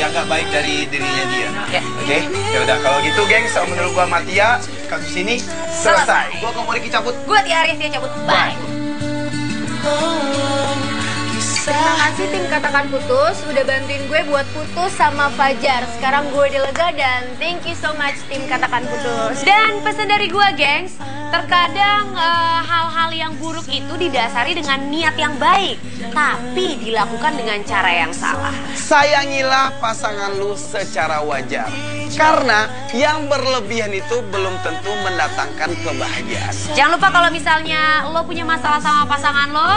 gak baik dari dirinya dia. Ya. Oke? Ya udah kalau gitu, geng, menurut gua sama Tia, kasus ini selesai. Gua mau Riki cabut. Gue Tia Aries, dia cabut. Bye. Terima kasih tim Katakan Putus udah bantuin gue buat putus sama Fajar. Sekarang gue udah lega dan thank you so much tim Katakan Putus. Dan pesan dari gue, gengs, terkadang hal-hal yang buruk itu didasari dengan niat yang baik, tapi dilakukan dengan cara yang salah. Sayangilah pasangan lu secara wajar. Karena yang berlebihan itu belum tentu mendatangkan kebahagiaan. Jangan lupa kalau misalnya lo punya masalah sama pasangan lo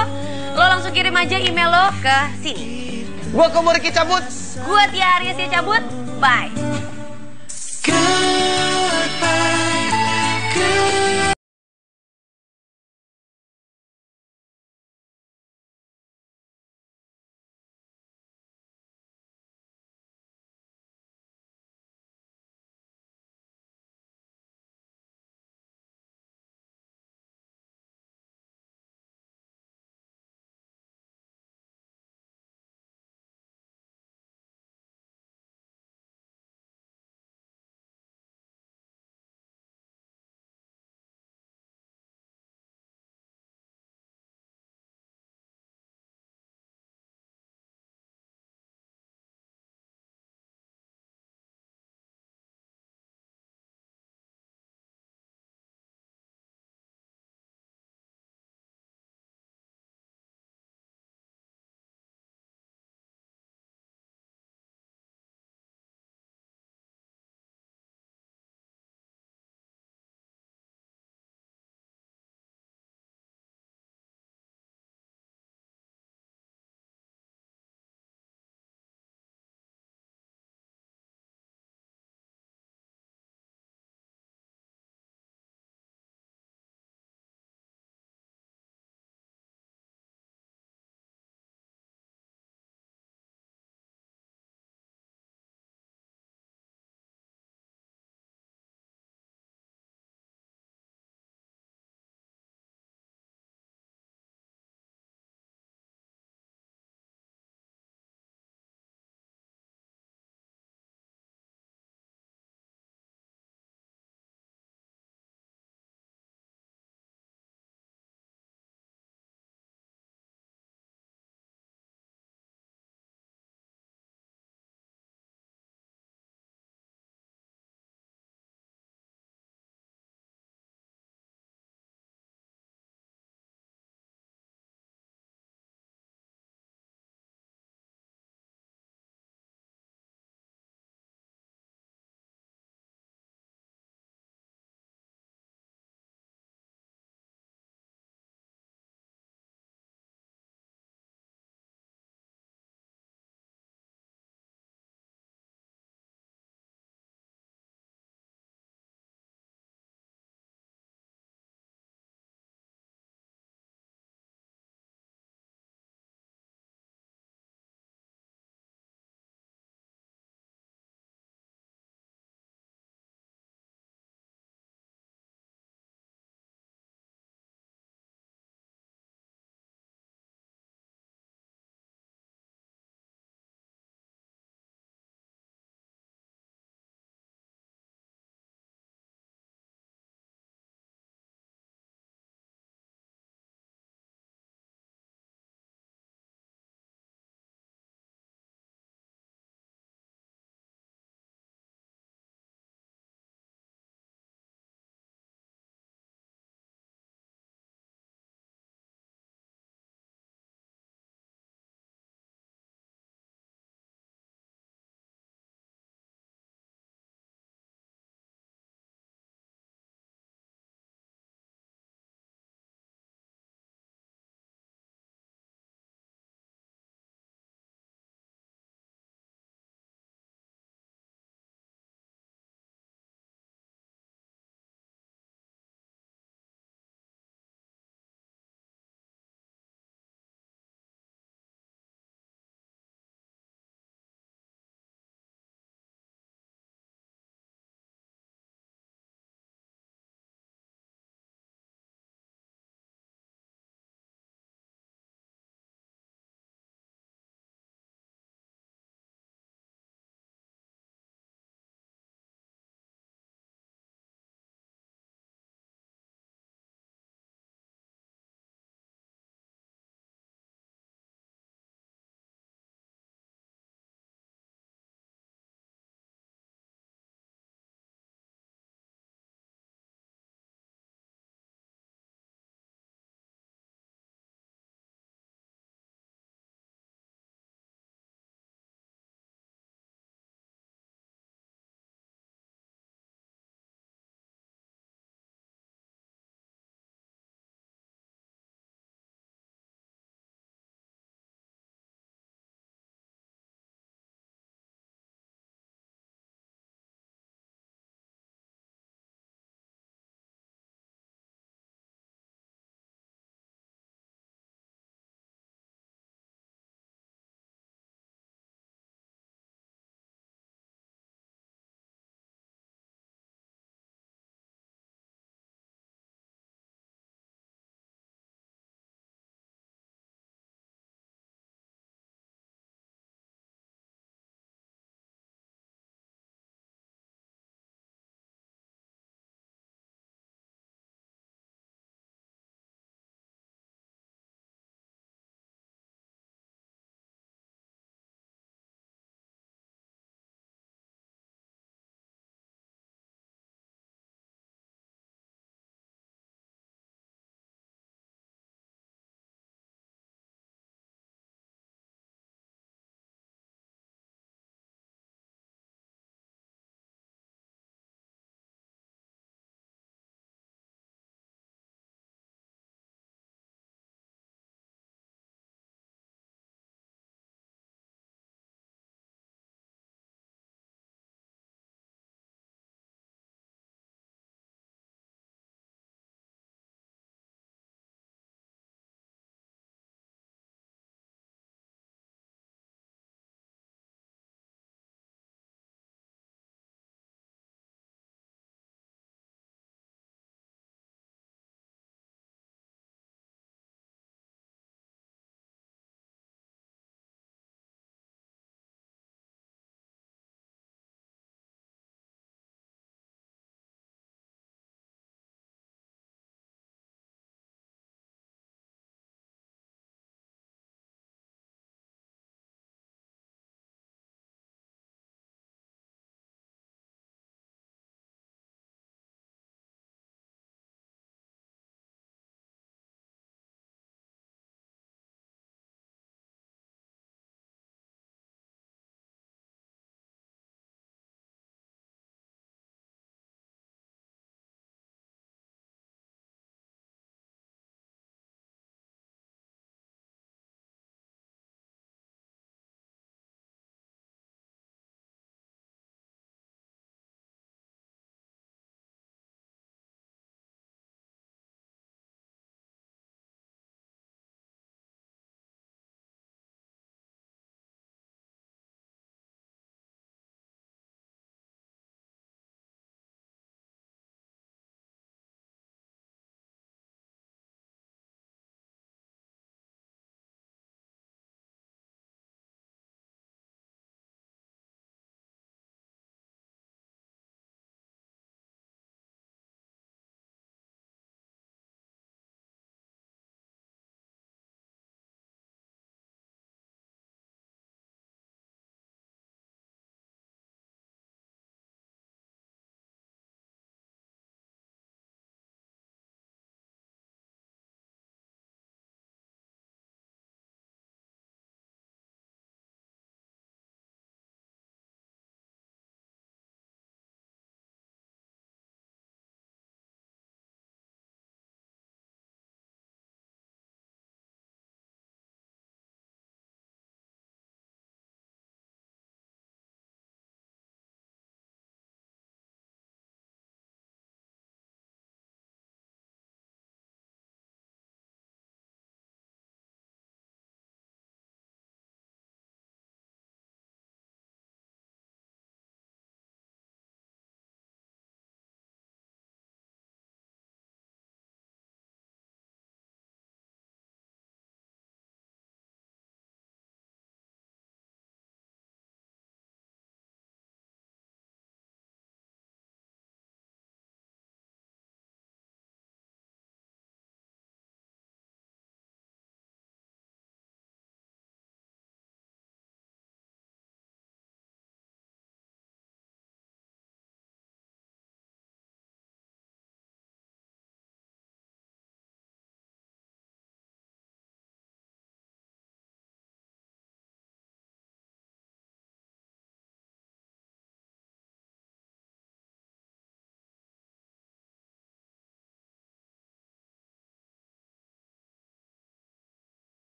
langsung kirim aja email lo ke sini. Gua Komo Riki cabut. Gua Tia Aries, dia cabut. Bye.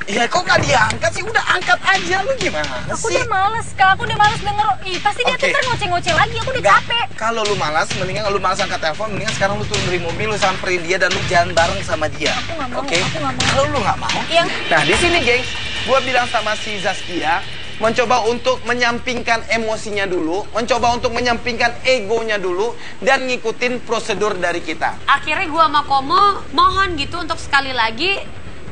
Iya, kok nggak diangkat sih? Udah angkat aja, lu gimana Aku sih? udah males, Kak. Aku udah males denger. Ih, pasti dia tuh Oke. ntar ngoceh-ngoceh lagi. Aku udah Nggak, capek. kalau lu malas, mendingan lu malas angkat telepon, mendingan sekarang lu turun dari mobil, lu samperin dia dan lu jalan bareng sama dia. Aku nggak mau, Oke? aku nggak mau. Kalau lu nggak mau, Yang nah di sini, gengs, gua bilang sama si Zaskia, mencoba untuk menyampingkan emosinya dulu, mencoba untuk menyampingkan egonya dulu, dan ngikutin prosedur dari kita. Akhirnya gue sama Komo mohon gitu untuk sekali lagi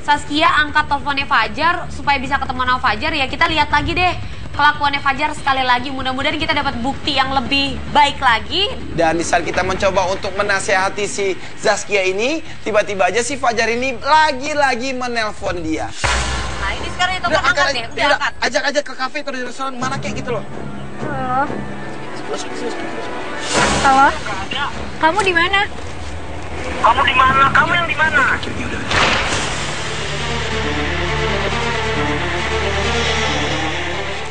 Saskia angkat teleponnya Fajar supaya bisa ketemu sama Fajar. Ya kita lihat lagi deh kelakuannya Fajar sekali lagi. Mudah-mudahan kita dapat bukti yang lebih baik lagi. Dan di saat kita mencoba untuk menasehati si Zaskia ini, tiba-tiba aja si Fajar ini lagi-lagi menelpon dia. Nah ini sekarang itu angkat deh, udah angkat. Ajak aja ke kafe atau di restoran mana kayak gitu loh. Halo. Halo. Kamu di mana? Kamu di mana? Kamu yang di mana?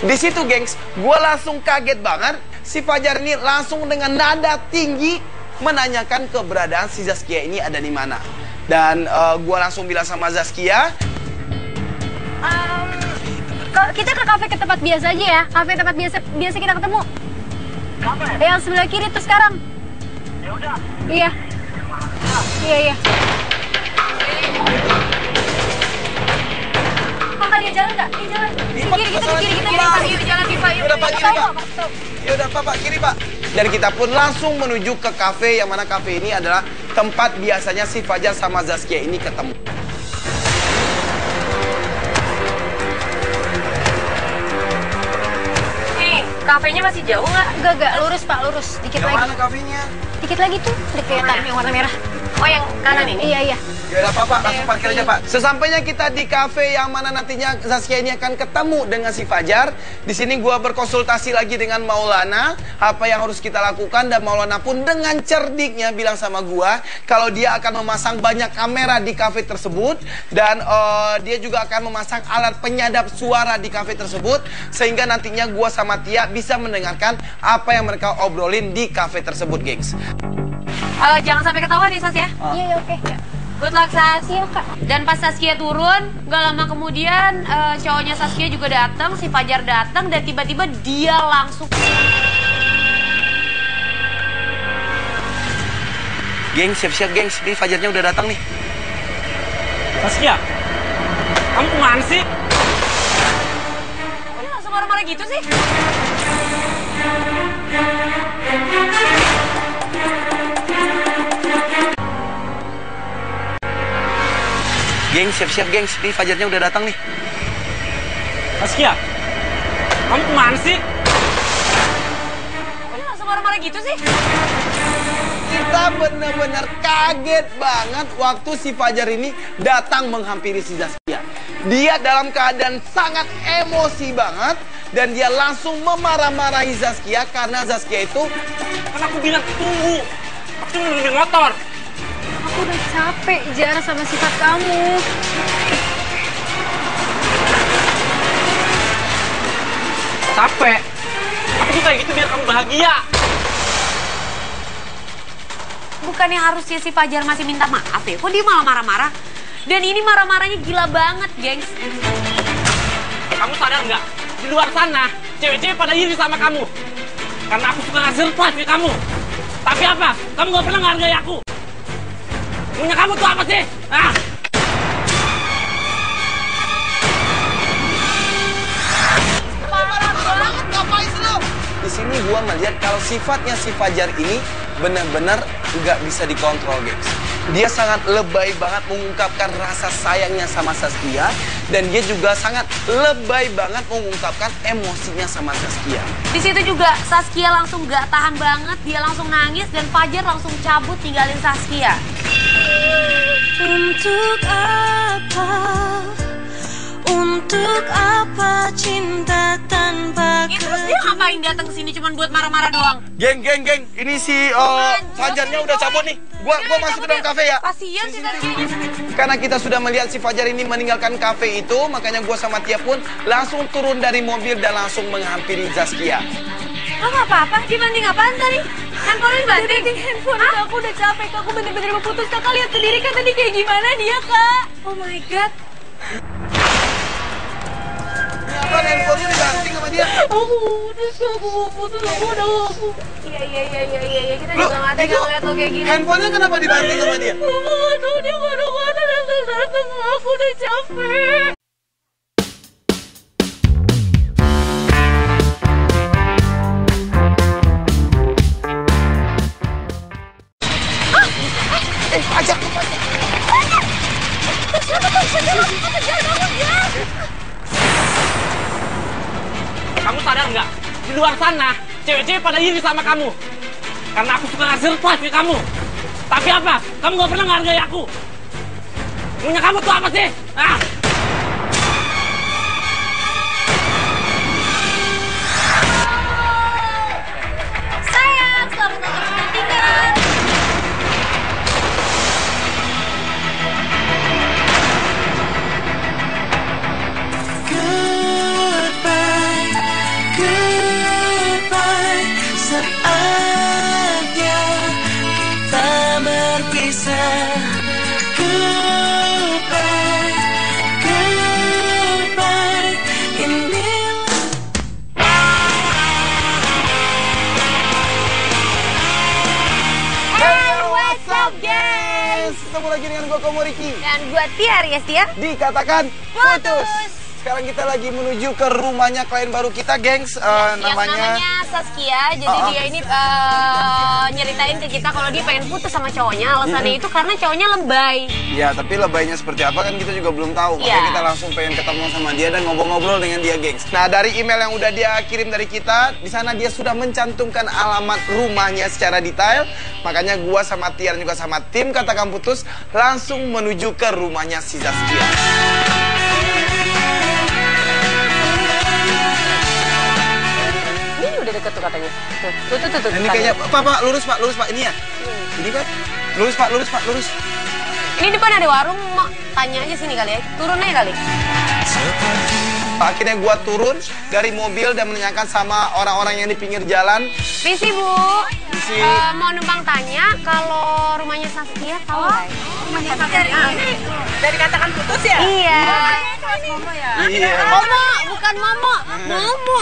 Di situ, gengs, gue langsung kaget banget. Si Fajar ini langsung dengan nada tinggi menanyakan keberadaan si Zaskia ini ada di mana. Dan gue langsung bilang sama Zaskia, Kita ke kafe ke tempat biasa aja ya. Kafe tempat biasa kita ketemu. Kafe? Yang sebelah kiri tuh sekarang. Ya udah. Iya. Iya. Kakak dia jalan nggak? Dia jalan. Di kiri kita, di kiri kita. Yuk jalan di Pak. Yaudah, Pak, kiri, Pak. Yaudah, Pak, kiri, Pak. Dan kita pun langsung menuju ke kafe, yang mana kafe ini adalah tempat biasanya si Fajar sama Zaskia ini ketemu. Kafenya masih jauh nggak? Enggak, lurus Pak, lurus. Dikit Yang lagi. mana kafenya? Dikit lagi tuh, udah kelihatan yang warna merah. Oh yang kanan ini? Iya. Yaudah, Pak, langsung parkir aja, Pak. Sesampainya kita di kafe yang mana nantinya Zaskia ini akan ketemu dengan si Fajar. Di sini gua berkonsultasi lagi dengan Maulana, apa yang harus kita lakukan, dan Maulana pun dengan cerdiknya bilang sama gua kalau dia akan memasang banyak kamera di kafe tersebut, dan dia juga akan memasang alat penyadap suara di kafe tersebut, sehingga nantinya gua sama Tia bisa mendengarkan apa yang mereka obrolin di kafe tersebut, gengs. Jangan sampai ketahuan ya Sas ya. Iya, oke. Good luck Sas. Iya, Kak. Dan pas Saskia turun, gak lama kemudian cowoknya Saskia juga datang, si Fajar datang, dan tiba-tiba dia langsung. Gengs, siap-siap, gengs. Nih Fajarnya udah datang nih. Saskia, kamu kemana sih? Kok dia langsung marah-marah gitu sih? Gengs, siap-siap, gengs. Nih Fajarnya udah datang nih. Saskia, kamu kemana sih? Kok dia langsung marah-marah gitu sih? Kita benar-benar kaget banget waktu si Fajar ini datang menghampiri si Zaskia. Dia dalam keadaan sangat emosi banget, dan dia langsung memarah-marahi Zaskia karena Zaskia itu... Kan aku bilang tunggu. Aku cuma nungguin motor. Aku udah capek Jar sama sifat kamu. Capek. Aku tuh kayak gitu biar kamu bahagia. Bukannya harusnya si Fajar masih minta maaf ya? Kok dia malah marah-marah? Dan ini marah-marahnya gila banget, gengs. Kamu sadar nggak? Di luar sana, cewek-cewek pada iri sama kamu. Karena aku suka ngasih surprise ke kamu. Tapi apa? Kamu nggak pernah ngehargai aku. Punya kamu tuh apa sih? Ah! Di sini gua melihat kalau sifatnya si Fajar ini benar-benar nggak bisa dikontrol, gengs. Dia sangat lebay banget mengungkapkan rasa sayangnya sama Saskia, dan dia juga sangat lebay banget mengungkapkan emosinya sama Saskia. Di situ juga Saskia langsung gak tahan banget, dia langsung nangis dan Fajar langsung cabut tinggalin Saskia. Untuk apa? Untuk apa cinta tanpa Terus dia ngapain datang ke sini cuma buat marah-marah doang? Geng, ini si Fajarnya udah cabut nih. Gua masuk ke dalam kafe ya. Kasian si Saskia. Karena kita sudah melihat si Fajar ini meninggalkan kafe itu, makanya gua sama Tia pun langsung turun dari mobil dan langsung menghampiri Zaskia. Nggak apa-apa, dibanting apaan tadi? Handphone lu dibanting? Handphone aku udah capek, Kak. Aku bener-bener mau putus. Kakak lihat sendiri kan tadi kayak gimana dia, Kak. Oh my god. Apa handphonenya dibanting sama dia? Aku putus, aku udah aku. Iya, kita juga nggak tega ngeliat lo kayak gini. Handphonenya kenapa dibanting sama dia? Aku nggak tahu dia mana-mana datang, aku udah capek. Pajak tuh, pajak. Kamu sadar nggak? Di luar sana, cewek-cewek pada iri sama kamu. Karena aku suka ngasih surprise ke kamu. Tapi apa? Kamu nggak pernah ngehargai aku. Punya kamu tuh apa sih? Ah! Sayang, selamat nonton pertandingan. Goodbye, saatnya kita berpisah. Goodbye, goodbye, inilah. Hey, what's up guys? Ketemu lagi dengan gua Komo Riki. Dan gue Tia Rias Tia. Dikatakan putus. Sekarang kita lagi menuju ke rumahnya klien baru kita, gengs. Yang namanya Saskia. Jadi dia ini nyeritain ke kita kalau dia pengen putus sama cowoknya. Alasannya itu karena cowoknya lebay. Ya, tapi lebaynya seperti apa kan kita juga belum tahu. Makanya kita langsung pengen ketemu sama dia dan ngobrol-ngobrol dengan dia, gengs. Nah, dari email yang udah dia kirim dari kita, di sana dia sudah mencantumkan alamat rumahnya secara detail. Makanya gua sama Tia dan juga sama tim Katakan Putus langsung menuju ke rumahnya si Saskia. Ini udah deket tuh katanya. Tuh. Ini kayaknya, Pak, lurus Pak. Ini ya? Ini kan? Lurus Pak. Ini depan ada warung, mau tanya aja sini kali ya. Turun aja kali. Akhirnya gua turun dari mobil dan menanyakan sama orang-orang yang di pinggir jalan. Misi Bu, Misi. mau numpang tanya kalau rumahnya Saskia tahu nggak? Rumahnya Saskia dari Katakan Putus ya? Iya. Momo ya? Iya. Momo, bukan Momo. Momo.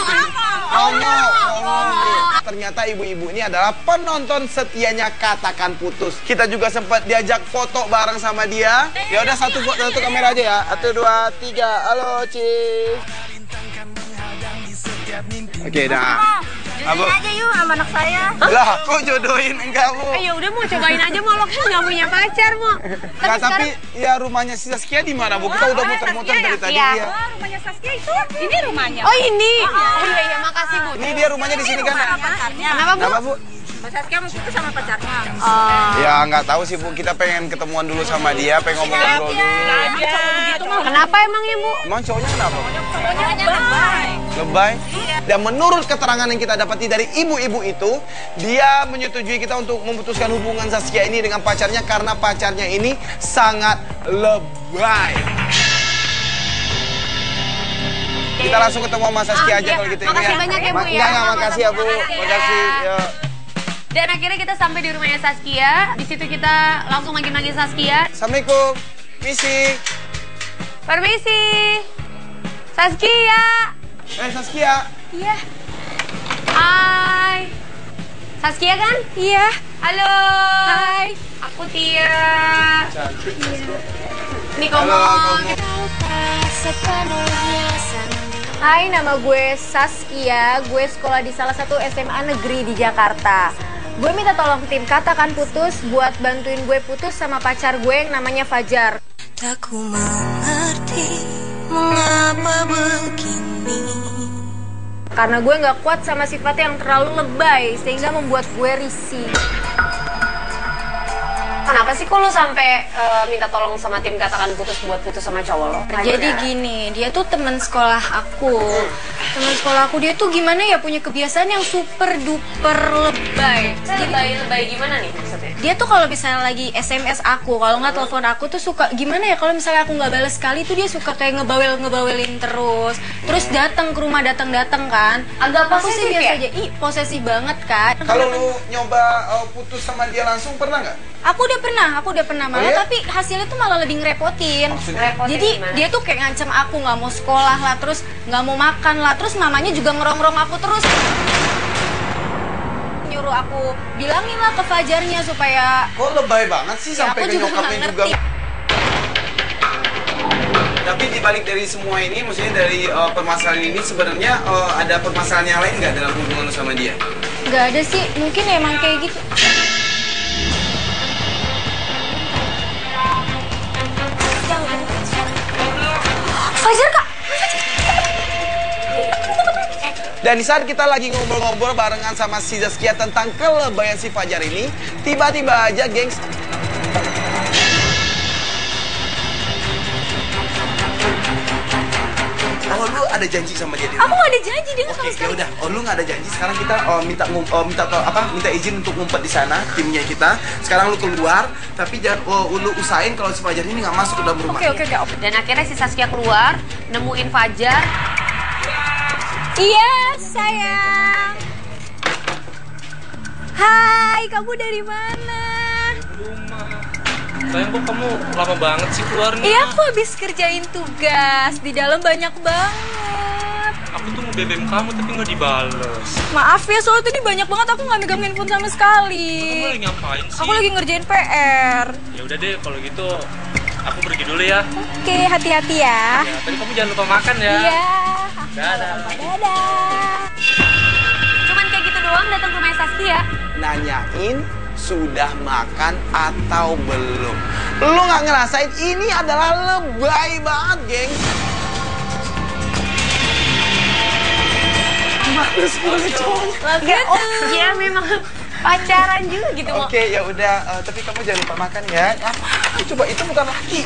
Ternyata ibu-ibu ini adalah penonton setianya Katakan Putus. Kita juga sempat diajak foto bareng sama dia. Ya udah satu kamera aja ya. 1, 2, 3. Halo, Cik. Oke, dah. Jodohin aja yuk sama anak saya. Lah, kok jodohin enggak, Bu? Ya udah mau cobain aja mau lo kan nggak punya pacar mau. Tapi ya rumahnya si Saskia di mana, Bu? Kita udah muter-muter dari tadi Iya. ya. Oh, rumahnya Saskia itu. Ini rumahnya. Oh ini. Oh iya makasih Bu. Ini dia rumahnya di sini kan? Pacarnya. Kenapa Bu? Kenapa, Bu? Mas Saskia mau putus sama pacarnya. Ya nggak tahu sih, Bu. Kita pengen ketemuan dulu sama dia, pengen ngobrol-ngobrol dulu. Kenapa emang ya Bu? Emang cowoknya kenapa? Cowoknya lebay. Lebay. Dan menurut keterangan yang kita dapati dari ibu-ibu itu, dia menyetujui kita untuk memutuskan hubungan Saskia ini dengan pacarnya karena pacarnya ini sangat lebay. Kita langsung ketemu sama Saskia aja kalau gitu. Makasih banyak ya Bu ya. Enggak, makasih ya Bu. Makasih. Ya. Dan akhirnya kita sampai di rumahnya Saskia. Di situ kita langsung manggil Saskia. Assalamualaikum. Misi. Permisi. Saskia. Saskia. Iya. Hai. Saskia kan? Iya. Halo. Hai. Aku Tia. Cantik. Ini Komo. Hai, nama gue Saskia. Gue sekolah di salah satu SMA negeri di Jakarta. Gue minta tolong tim Katakan Putus buat bantuin gue putus sama pacar gue yang namanya Fajar. Tak ku mengerti mengapa begini. Karena gue nggak kuat sama sifatnya yang terlalu lebay sehingga membuat gue risih. Kenapa sih kok lo sampai minta tolong sama tim Katakan Putus buat putus sama cowok lo? Jadi gini, dia tuh teman sekolah aku. Teman sekolah aku dia tuh gimana ya punya kebiasaan yang super duper lebay. Lebay gimana nih maksudnya? Dia tuh kalau misalnya lagi SMS aku, kalau nggak telepon aku tuh suka gimana ya, kalau misalnya aku nggak balas sekali tuh dia suka kayak ngebawelin terus. Terus datang ke rumah, datang kan. Agak Aku sih posesif biasa ya? aja. Ih, posesif banget kan. Kalau lu nyoba putus sama dia langsung pernah nggak? Aku udah pernah malah, Oh, iya? tapi hasilnya tuh malah lebih ngerepotin. Maksudnya? Jadi dia tuh kayak ngancem aku nggak mau sekolah lah, terus nggak mau makan lah, terus mamanya juga ngerongrong aku terus. Nyuruh aku bilangin lah ke Fajarnya supaya Kok lebay banget sih Ya, sampai aku ke juga nyokapnya nggak juga. ngerti. Tapi dibalik dari semua ini, maksudnya dari permasalahan ini sebenarnya ada permasalahan yang lain nggak dalam hubungan lu sama dia? nggak ada sih, mungkin emang kayak gitu. Fajar kak, Dan di saat kita lagi ngobrol-ngobrol barengan sama si Zaskia tentang kelebayan si Fajar ini, tiba-tiba aja, gengs, oh lu ada janji sama dia? aku nggak ada janji dia sama Oke, ya sekali. udah. Oh, lu nggak ada janji. Sekarang kita minta izin untuk ngumpet di sana, timnya kita. Sekarang lu keluar, tapi jangan lu usahain kalau si Fajar ini nggak masuk ke dalam rumah. Oke. Dan akhirnya si Saskia keluar, nemuin Fajar. Iya, sayang. Hai, kamu dari mana? Sayang, kok kamu lama banget sih keluarnya? Iya, aku habis kerjain tugas. Di dalam banyak banget. Aku tuh mau BBM kamu tapi nggak dibales. Maaf ya, soalnya tadi banyak banget aku nggak megang handphone sama sekali. Kamu lagi ngapain sih? Aku lagi ngerjain PR. Ya udah deh, kalau gitu aku pergi dulu ya. Oke, hati-hati ya. Ya, tapi kamu jangan lupa makan ya. Iya. Dadah. Dadah. Cuman kayak gitu doang datang ke rumah Saskia. Nanyain sudah makan atau belum. Lu nggak ngerasain ini adalah lebay banget, geng. Males banget cowoknya. Ya memang pacaran juga gitu. Oke, ya udah. Tapi kamu jangan lupa makan ya. Coba itu bukan laki.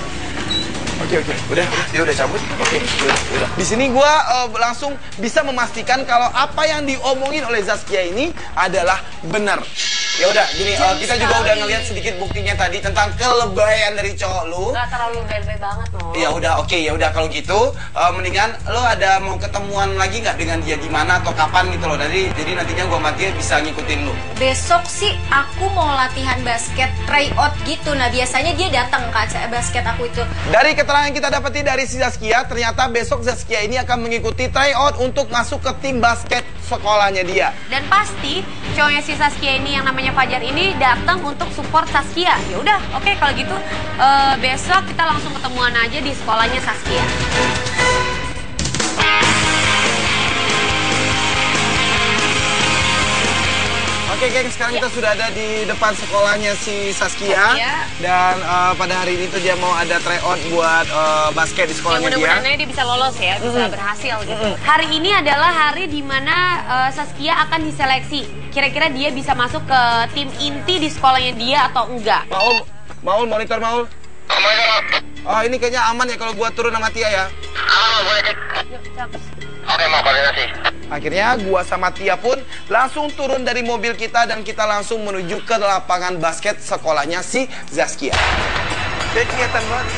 Oke, udah, dia udah cabut. Oke, udah. Di sini gua langsung bisa memastikan kalau apa yang diomongin oleh Zaskia ini adalah benar. Ya udah, gini, kita juga udah ngelihat sedikit buktinya tadi tentang kelebayan dari cowok lu. Gak terlalu lebay banget loh. Ya udah, oke, ya udah kalau gitu, mendingan lo ada mau ketemuan lagi nggak dengan dia di mana atau kapan gitu loh. Jadi nantinya gua sama dia bisa ngikutin lu. Besok sih aku mau latihan basket tryout gitu. Nah, biasanya dia datang ke acara basket aku itu. Dari keterangan yang kita dapati dari si Zaskia, ternyata besok Zaskia ini akan mengikuti tryout untuk masuk ke tim basket sekolahnya dia. Dan pasti cowoknya si Saskia ini yang namanya Fajar ini datang untuk support Saskia. Ya udah, oke kalau gitu besok kita langsung ketemuan aja di sekolahnya Saskia. Oke, geng, sekarang kita sudah ada di depan sekolahnya si Saskia. Dan pada hari ini tuh dia mau ada tryout buat basket di sekolahnya dia. Mudah-mudahan dia bisa lolos ya, bisa berhasil gitu. Hari ini adalah hari di mana Saskia akan diseleksi. Kira-kira dia bisa masuk ke tim inti di sekolahnya dia atau enggak? Maul, monitor Maul. Oh, ini kayaknya aman ya kalau gua turun sama Tia ya. Oke, mau koordinasi. Akhirnya gua sama Tia pun langsung turun dari mobil kita dan kita langsung menuju ke lapangan basket sekolahnya si Zaskia. Kayak kelihatan banget.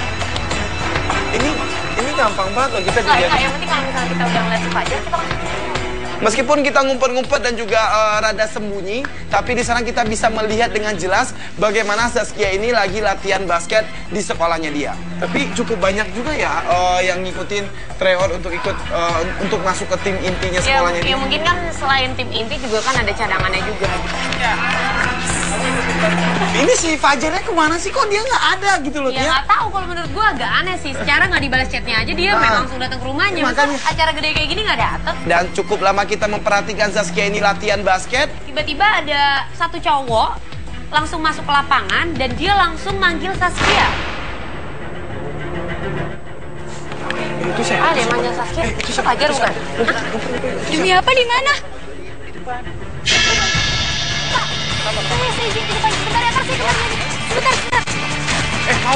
Ini gampang banget loh kita Nggak, dilihat. yang penting kalau misalnya kita udah ngeliat si Fajar, kita langsung Meskipun kita ngumpet-ngumpet dan juga rada sembunyi, tapi di sana kita bisa melihat dengan jelas bagaimana Zaskia ini lagi latihan basket di sekolahnya dia. Tapi cukup banyak juga ya yang ngikutin tryout untuk ikut untuk masuk ke tim intinya sekolahnya dia. Ya mungkin kan selain tim inti juga kan ada cadangannya juga. Ini si Fajarnya kemana sih? Kok dia nggak ada gitu loh? Ya nggak tahu, kalau menurut gue agak aneh sih. Secara nggak dibalas chatnya aja dia memang langsung datang ke rumahnya. Masa Makanya. acara gede kayak gini nggak datang? Dan cukup lama kita memperhatikan Zaskia ini latihan basket. Tiba-tiba ada satu cowok langsung masuk ke lapangan dan dia langsung manggil Saskia. Itu saya. Dia manggil Saskia. Itu Fajar bukan? Demi apa, di mana? Saya izin ke depan sebentar ya, Kak. Sebentar.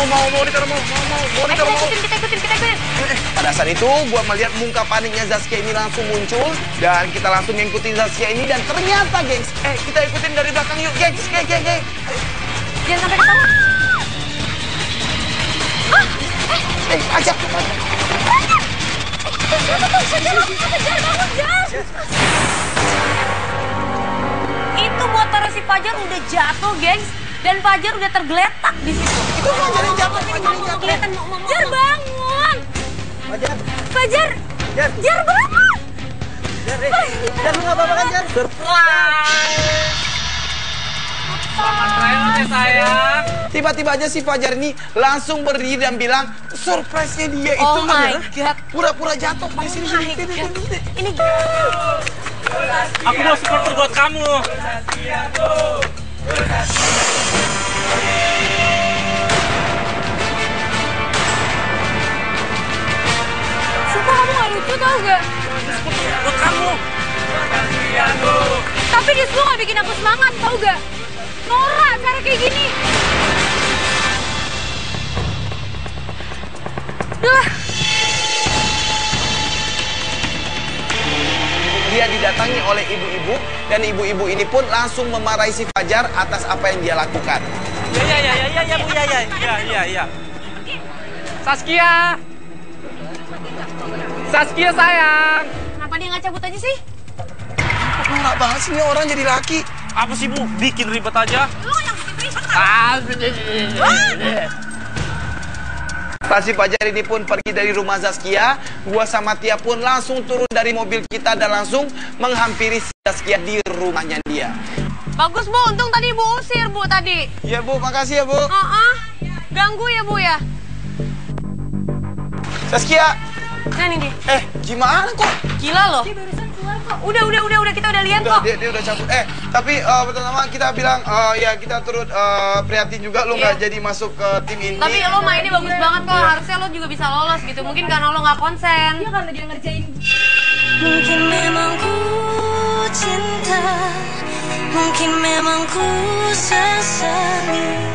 Mau ditaruh mau. Kita ikutin. Pada saat itu, gua melihat muka paniknya Zaskia ini langsung muncul dan kita langsung ngikutin Zaskia ini dan ternyata, gengs, kita ikutin dari belakang yuk, gengs, geng. Jangan sampai ketahuan. Ajak. Itu motor si Fajar udah jatuh, gengs. Dan Fajar udah tergeletak di situ. Itu Fajar yang jatuh. Kelihatan mau Jar bangun. Fajar. Fajar. Jar bangun. Jar, lu nggak apa-apa kan, Jar? Selamat lewat ya sayang. Tiba-tiba aja si Fajar ini langsung berdiri dan bilang, surprise-nya dia itu Oh my adalah God. pura-pura jatuh. Oh my God. Ini Aku mau supporter buat kamu. sumpah kamu gak lucu tau gak? Buat kamu. Tapi dia semua gak bikin aku semangat tau gak? Norak cara kayak gini. Duh. Dia didatangi oleh ibu-ibu dan ibu-ibu ini pun langsung memarahi si Fajar atas apa yang dia lakukan. Ya Bu, ya. Saskia. Saskia sayang. Kenapa dia gak cabut aja sih? Kok norak banget sih ini orang jadi laki? Apa sih Bu? Bikin ribet aja. Lu yang bikin ribet. Pas si Fajar ini pun pergi dari rumah Zaskia, gua sama Tia pun langsung turun dari mobil kita dan langsung menghampiri si Zaskia di rumahnya dia. Bagus Bu, untung tadi Bu usir Bu tadi. Ya Bu, makasih ya Bu. Ganggu ya Bu ya. Zaskia, Nah ini dia. gimana kok? Gila loh. Dia barusan keluar kok. Udah kita udah lihat kok. Dia udah cabut. Tapi pertama kita bilang ya kita turut prihatin juga lu nggak jadi masuk ke tim ini. Tapi lo mainnya bagus banget kok. Harusnya lo juga bisa lolos gitu. Mungkin karena lo nggak konsen. Iya karena dia ngerjain. Mungkin memang ku cinta, mungkin memang ku sesali.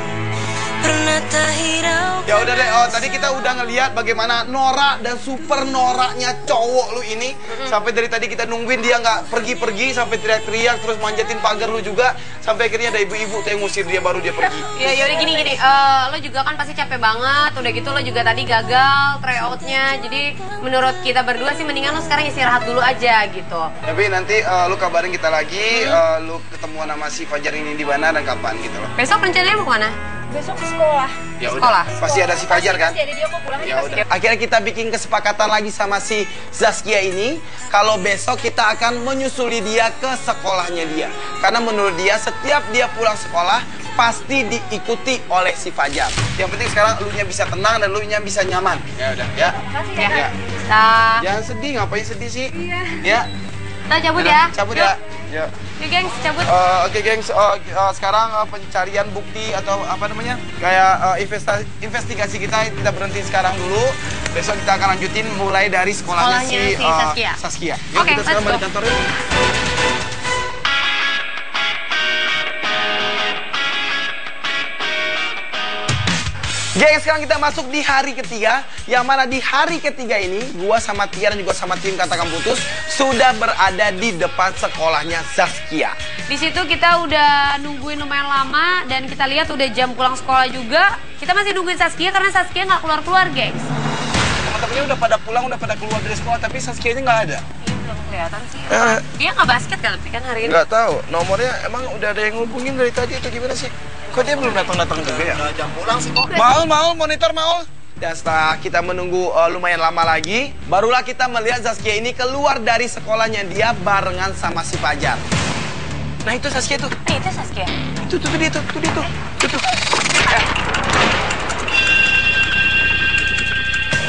Pernah tak hiraukan. Ya udah deh, tadi kita udah ngelihat bagaimana norak dan super noraknya cowok lu ini. Sampai dari tadi kita nungguin dia nggak pergi-pergi, sampai teriak-teriak terus manjatin pagar lu juga. Sampai akhirnya ada ibu-ibu yang ngusir dia baru dia pergi. Ya yaudah gini. Lo juga kan pasti capek banget. Udah gitu lo juga tadi gagal tryoutnya. Jadi menurut kita berdua sih mendingan lo sekarang istirahat dulu aja gitu. Tapi nanti lu kabarin kita lagi, lu ketemuan sama si Fajar ini di mana dan kapan gitu loh. Besok rencananya mau kemana? Besok ke sekolah. Ya Sekolah. udah, pasti ada si Fajar kan? Pasti ada dia kok pulang. Ya udah. Akhirnya kita bikin kesepakatan lagi sama si Zaskia ini, kalau besok kita akan menyusuli dia ke sekolahnya dia. Karena menurut dia setiap dia pulang sekolah pasti diikuti oleh si Fajar. Yang penting sekarang elunya bisa tenang dan elunya bisa nyaman. Ya udah, ya. Ya. Kita Jangan sedih, ngapain sedih sih? Ya. cabut ya. Cabut Yuk. ya. Ya. Yuk gengs, cabut. Oke gengs, sekarang pencarian bukti atau apa namanya kayak investigasi kita berhenti sekarang dulu. Besok kita akan lanjutin mulai dari sekolahnya si Saskia. Yuk Oke, kita sekarang let's balik go. kantor yuk. Geng, sekarang kita masuk di hari ketiga. Yang mana di hari ketiga ini gua sama Tia dan juga sama tim Katakan Putus sudah berada di depan sekolahnya Zaskia. Di situ kita udah nungguin lumayan lama dan kita lihat udah jam pulang sekolah juga. Kita masih nungguin Saskia karena Saskia nggak keluar-keluar, gengs. Teman-temannya udah pada pulang, udah pada keluar dari sekolah, tapi Saskianya nggak ada. Ini belum kelihatan sih. Dia nggak basket kan hari ini? Nggak tahu, nomornya emang udah ada yang ngubungin dari tadi atau gimana sih? Kok dia belum datang-datang juga ya? Jam pulang sih kok. Maul, monitor Maul. Dan setelah kita menunggu lumayan lama lagi, barulah kita melihat Zaskia ini keluar dari sekolahnya dia barengan sama si Fajar. Nah itu Zaskia tuh. Itu Saskia. Itu dia tuh.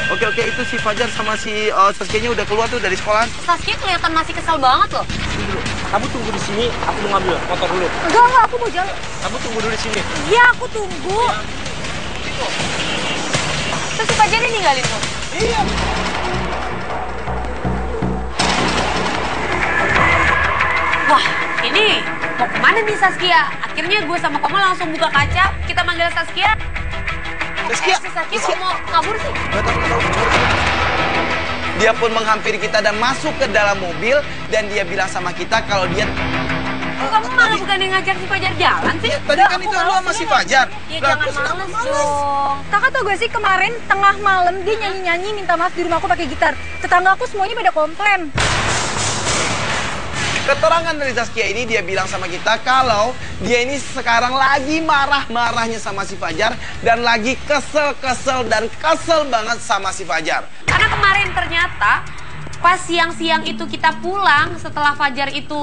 Oke, itu si Fajar sama si Saskianya udah keluar tuh dari sekolah. Saskia kelihatan masih kesal banget loh. Kamu tunggu di sini, aku mau ngambil motor dulu. Enggak, aku mau jalan. Kamu tunggu dulu di sini. Iya, aku tunggu. Terus si Fajar ini ninggalin tuh? Iya. Wah, ini mau kemana nih Saskia? Akhirnya gue sama Komal langsung buka kaca, kita manggil Saskia. Si Saskia kok mau kabur sih? Nggak tahu. Dia pun menghampiri kita dan masuk ke dalam mobil dan dia bilang sama kita kalau dia Kok kamu malah bukan yang ngajak si Fajar jalan sih? Tadi kan itu lu sama si Fajar. Ya jangan males dong. Kakak tau gak sih kemarin tengah malam dia nyanyi-nyanyi minta maaf di rumah aku pakai gitar. Tetangga aku semuanya pada komplain. Keterangan dari Zaskia ini dia bilang sama kita kalau dia ini sekarang lagi marah-marahnya sama si Fajar dan lagi kesel banget sama si Fajar. Karena kemarin ternyata pas siang-siang itu kita pulang setelah Fajar itu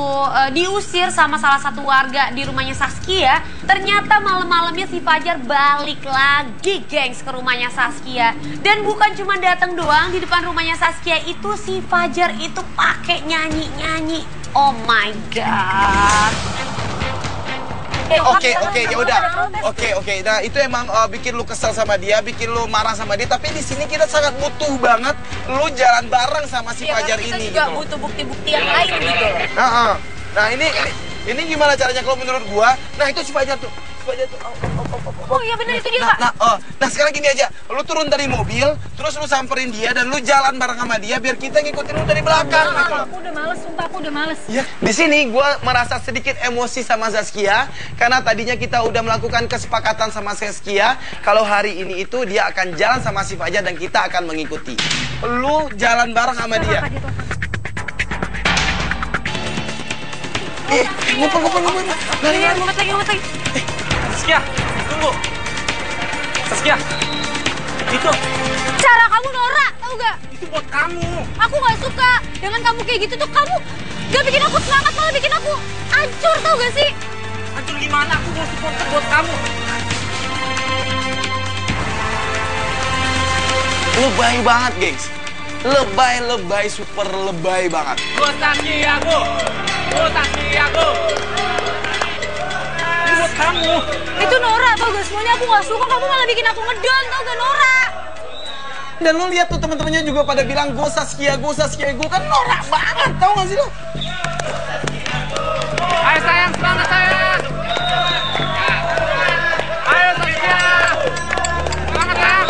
diusir sama salah satu warga di rumahnya Saskia, ternyata malam-malamnya si Fajar balik lagi gengs ke rumahnya Saskia. Dan bukan cuma datang doang, di depan rumahnya Saskia itu si Fajar itu pakai nyanyi-nyanyi. Oh my god. Oke, ya udah. Oke. Nah, itu emang bikin lu kesel sama dia, bikin lu marah sama dia, tapi di sini kita sangat butuh banget lu jalan bareng sama si Fajar ini. Kita juga butuh bukti-bukti yang lain gitu. Nah, ini gimana caranya kalau menurut gua? Nah, itu si Fajar tuh. Oh iya benar itu dia, Kak. Nah, sekarang gini aja. Lu turun dari mobil, terus lu samperin dia dan lu jalan bareng sama dia biar kita ngikutin lu dari belakang gitu. Aku udah males, sumpah aku udah males. Ya, di sini gua merasa sedikit emosi sama Zaskia karena tadinya kita udah melakukan kesepakatan sama Zaskia kalau hari ini itu dia akan jalan sama si Fajar dan kita akan mengikuti. Lu jalan bareng sama dia. Ngumpul. Ngumpet lagi. Saskia, tunggu. Saskia, itu Cara kamu norak, tau gak? itu buat kamu. Aku gak suka dengan kamu kayak gitu tuh. Kamu gak bikin aku semangat, malah bikin aku hancur, tau gak sih? Hancur gimana? Aku mau supporter buat kamu. Lebay banget, gengs. Lebay, super lebay banget. Gue Saskia, gue Saskia. Ini buat kamu. Itu norak, tau gak? Semuanya aku gak suka, kamu malah bikin aku ngedon, tau gak, norak? Dan lu lihat tuh teman-temannya juga pada bilang gue Saskia, gue kan norak banget, tau gak sih lu? Ayo sayang, semangat sayang. Ayo Saskia. Semangat sayang.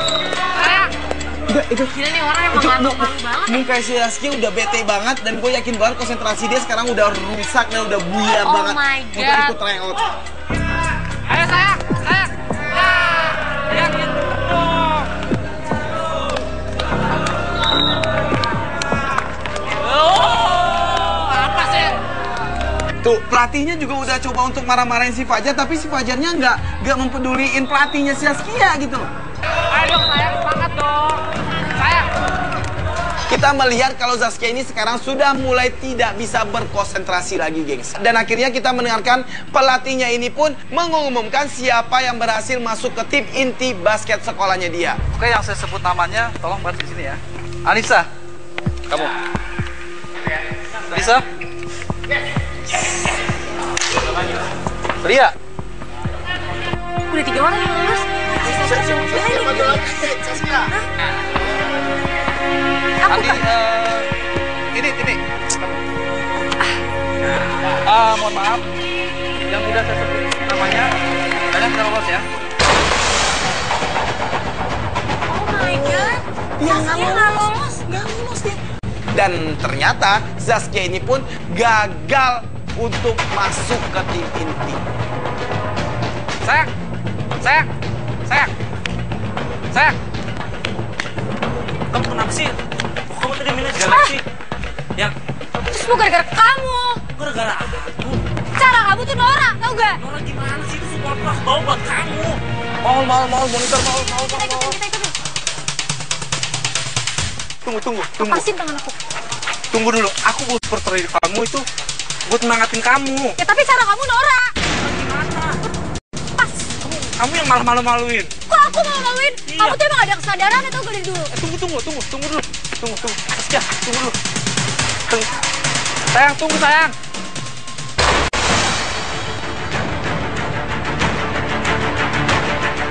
Itu Gila nih orang emang ngantuk banget. muka si Saskia udah bete banget dan gue yakin banget konsentrasi dia sekarang udah rusak dan udah buyar Oh banget my untuk God. ikut tryout. Ayo sayang. Yang itu dong. Apa sih? Tuh pelatihnya juga udah coba untuk marah-marahin si Fajar tapi si Fajarnya nggak mempeduliin pelatihnya si Saskia gitu loh. Ayo dong sayang, semangat dong. Sayang. Kita melihat kalau Zaskia ini sekarang sudah mulai tidak bisa berkonsentrasi lagi, gengs. Dan akhirnya kita mendengarkan pelatihnya ini pun mengumumkan siapa yang berhasil masuk ke tim inti basket sekolahnya dia. Oke, yang saya sebut namanya, tolong bantu di sini ya. Anissa, kamu. Anissa. Lia. Udah 3 orang yang lulus. Andi, ini. Mohon maaf, yang udah saya sebut namanya, kalian sudah lolos ya. Oh my god. Saskia nggak lolos. Dan ternyata Zaskia ini pun gagal untuk masuk ke tim inti. Sayang. Kamu kenapa sih? Kok kamu tadi minum jalan sih? Yang Terus semua gara-gara kamu. gara-gara aku. Cara kamu tuh norak, tau gak? Orang gimana sih itu support kelas bawa buat kamu? Mau monitor mau. Kita ikutin. Tunggu. Lepasin tangan aku. Tunggu dulu, aku buat supporter dari kamu itu buat semangatin kamu. Ya tapi cara kamu norak. Gimana? Pas. Kamu yang malu-maluin. Kok aku malu-maluin? Iya. Kamu tuh emang ada kesadaran atau gak dari dulu? Tunggu dulu. Saskia, tunggu dulu. Sayang, tunggu sayang.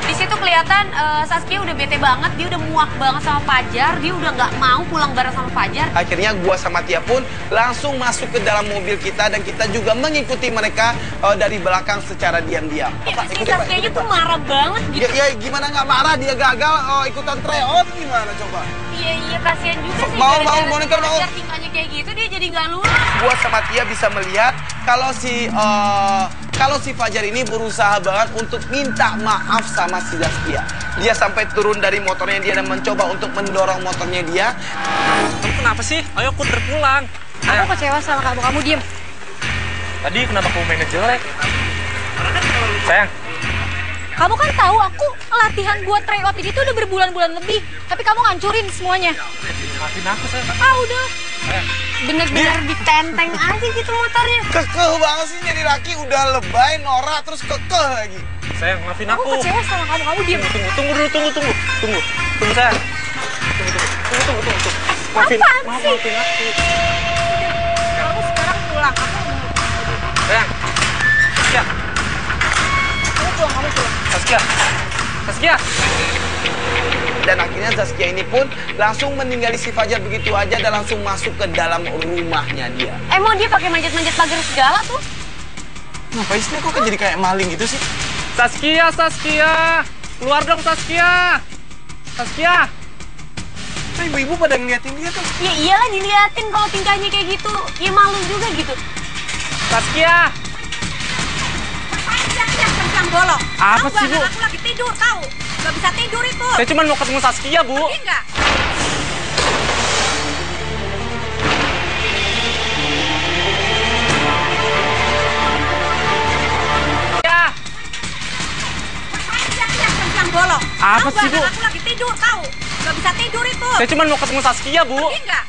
Di situ kelihatan Saskia udah bete banget, dia udah muak banget sama Fajar, dia udah nggak mau pulang bareng sama Fajar. Akhirnya gua sama Tia pun langsung masuk ke dalam mobil kita dan kita juga mengikuti mereka dari belakang secara diam-diam. Si Saskia tuh marah banget gitu. Ya gimana nggak marah, dia gagal ikutan tryout gimana coba? Iya, kasihan juga sih. Mau, gara-gara monitor, mau. Fajar tingkahnya kayak gitu, dia jadi nggak lulus. Gua sama Tia bisa melihat kalau si Fajar ini berusaha banget untuk minta maaf sama si Zaskia. Dia sampai turun dari motornya dia dan mencoba untuk mendorong motornya dia. Kamu kenapa sih? Ayo aku terpulang. Aku kecewa sama kamu. Kamu diem. Tadi kenapa kamu mainnya jelek? Sayang. Kamu kan tahu aku latihan buat tryout ini tuh udah berbulan-bulan lebih. Tapi kamu ngancurin semuanya. Maafin aku, sayang. Udah. Bener-bener ditenteng aja gitu motornya. Kekeh banget sih jadi laki, udah lebay, norak, terus kekeh lagi. Sayang, maafin Aku aku. kecewa sama kamu. Kamu diem. Tunggu dulu, tunggu sayang. Tunggu. Maafin aku. Kamu sekarang pulang. Sayang. Saskia. Kamu pulang. Saskia. Dan akhirnya Zaskia ini pun langsung meninggali si Fajar begitu aja dan langsung masuk ke dalam rumahnya dia. Emang dia pakai manjat-manjat pagar segala tuh? Ngapain sih kok jadi kayak maling gitu sih? Saskia. Keluar dong, Saskia. Nah, ibu-ibu pada ngeliatin dia tuh. Ya iyalah diliatin kalau tingkahnya kayak gitu. Ya malu juga gitu. Saskia. Yang bolong. Apa sih, Bu? Aku lagi tidur, tahu? Gak bisa tidur itu. Saya cuma mau ketemu Saskia, Bu. Pergi nggak? Yang bolong. Apa sih, Bu? Aku lagi tidur, tahu? Gak bisa tidur itu. Saya cuma mau ketemu Saskia, Bu. Pergi nggak?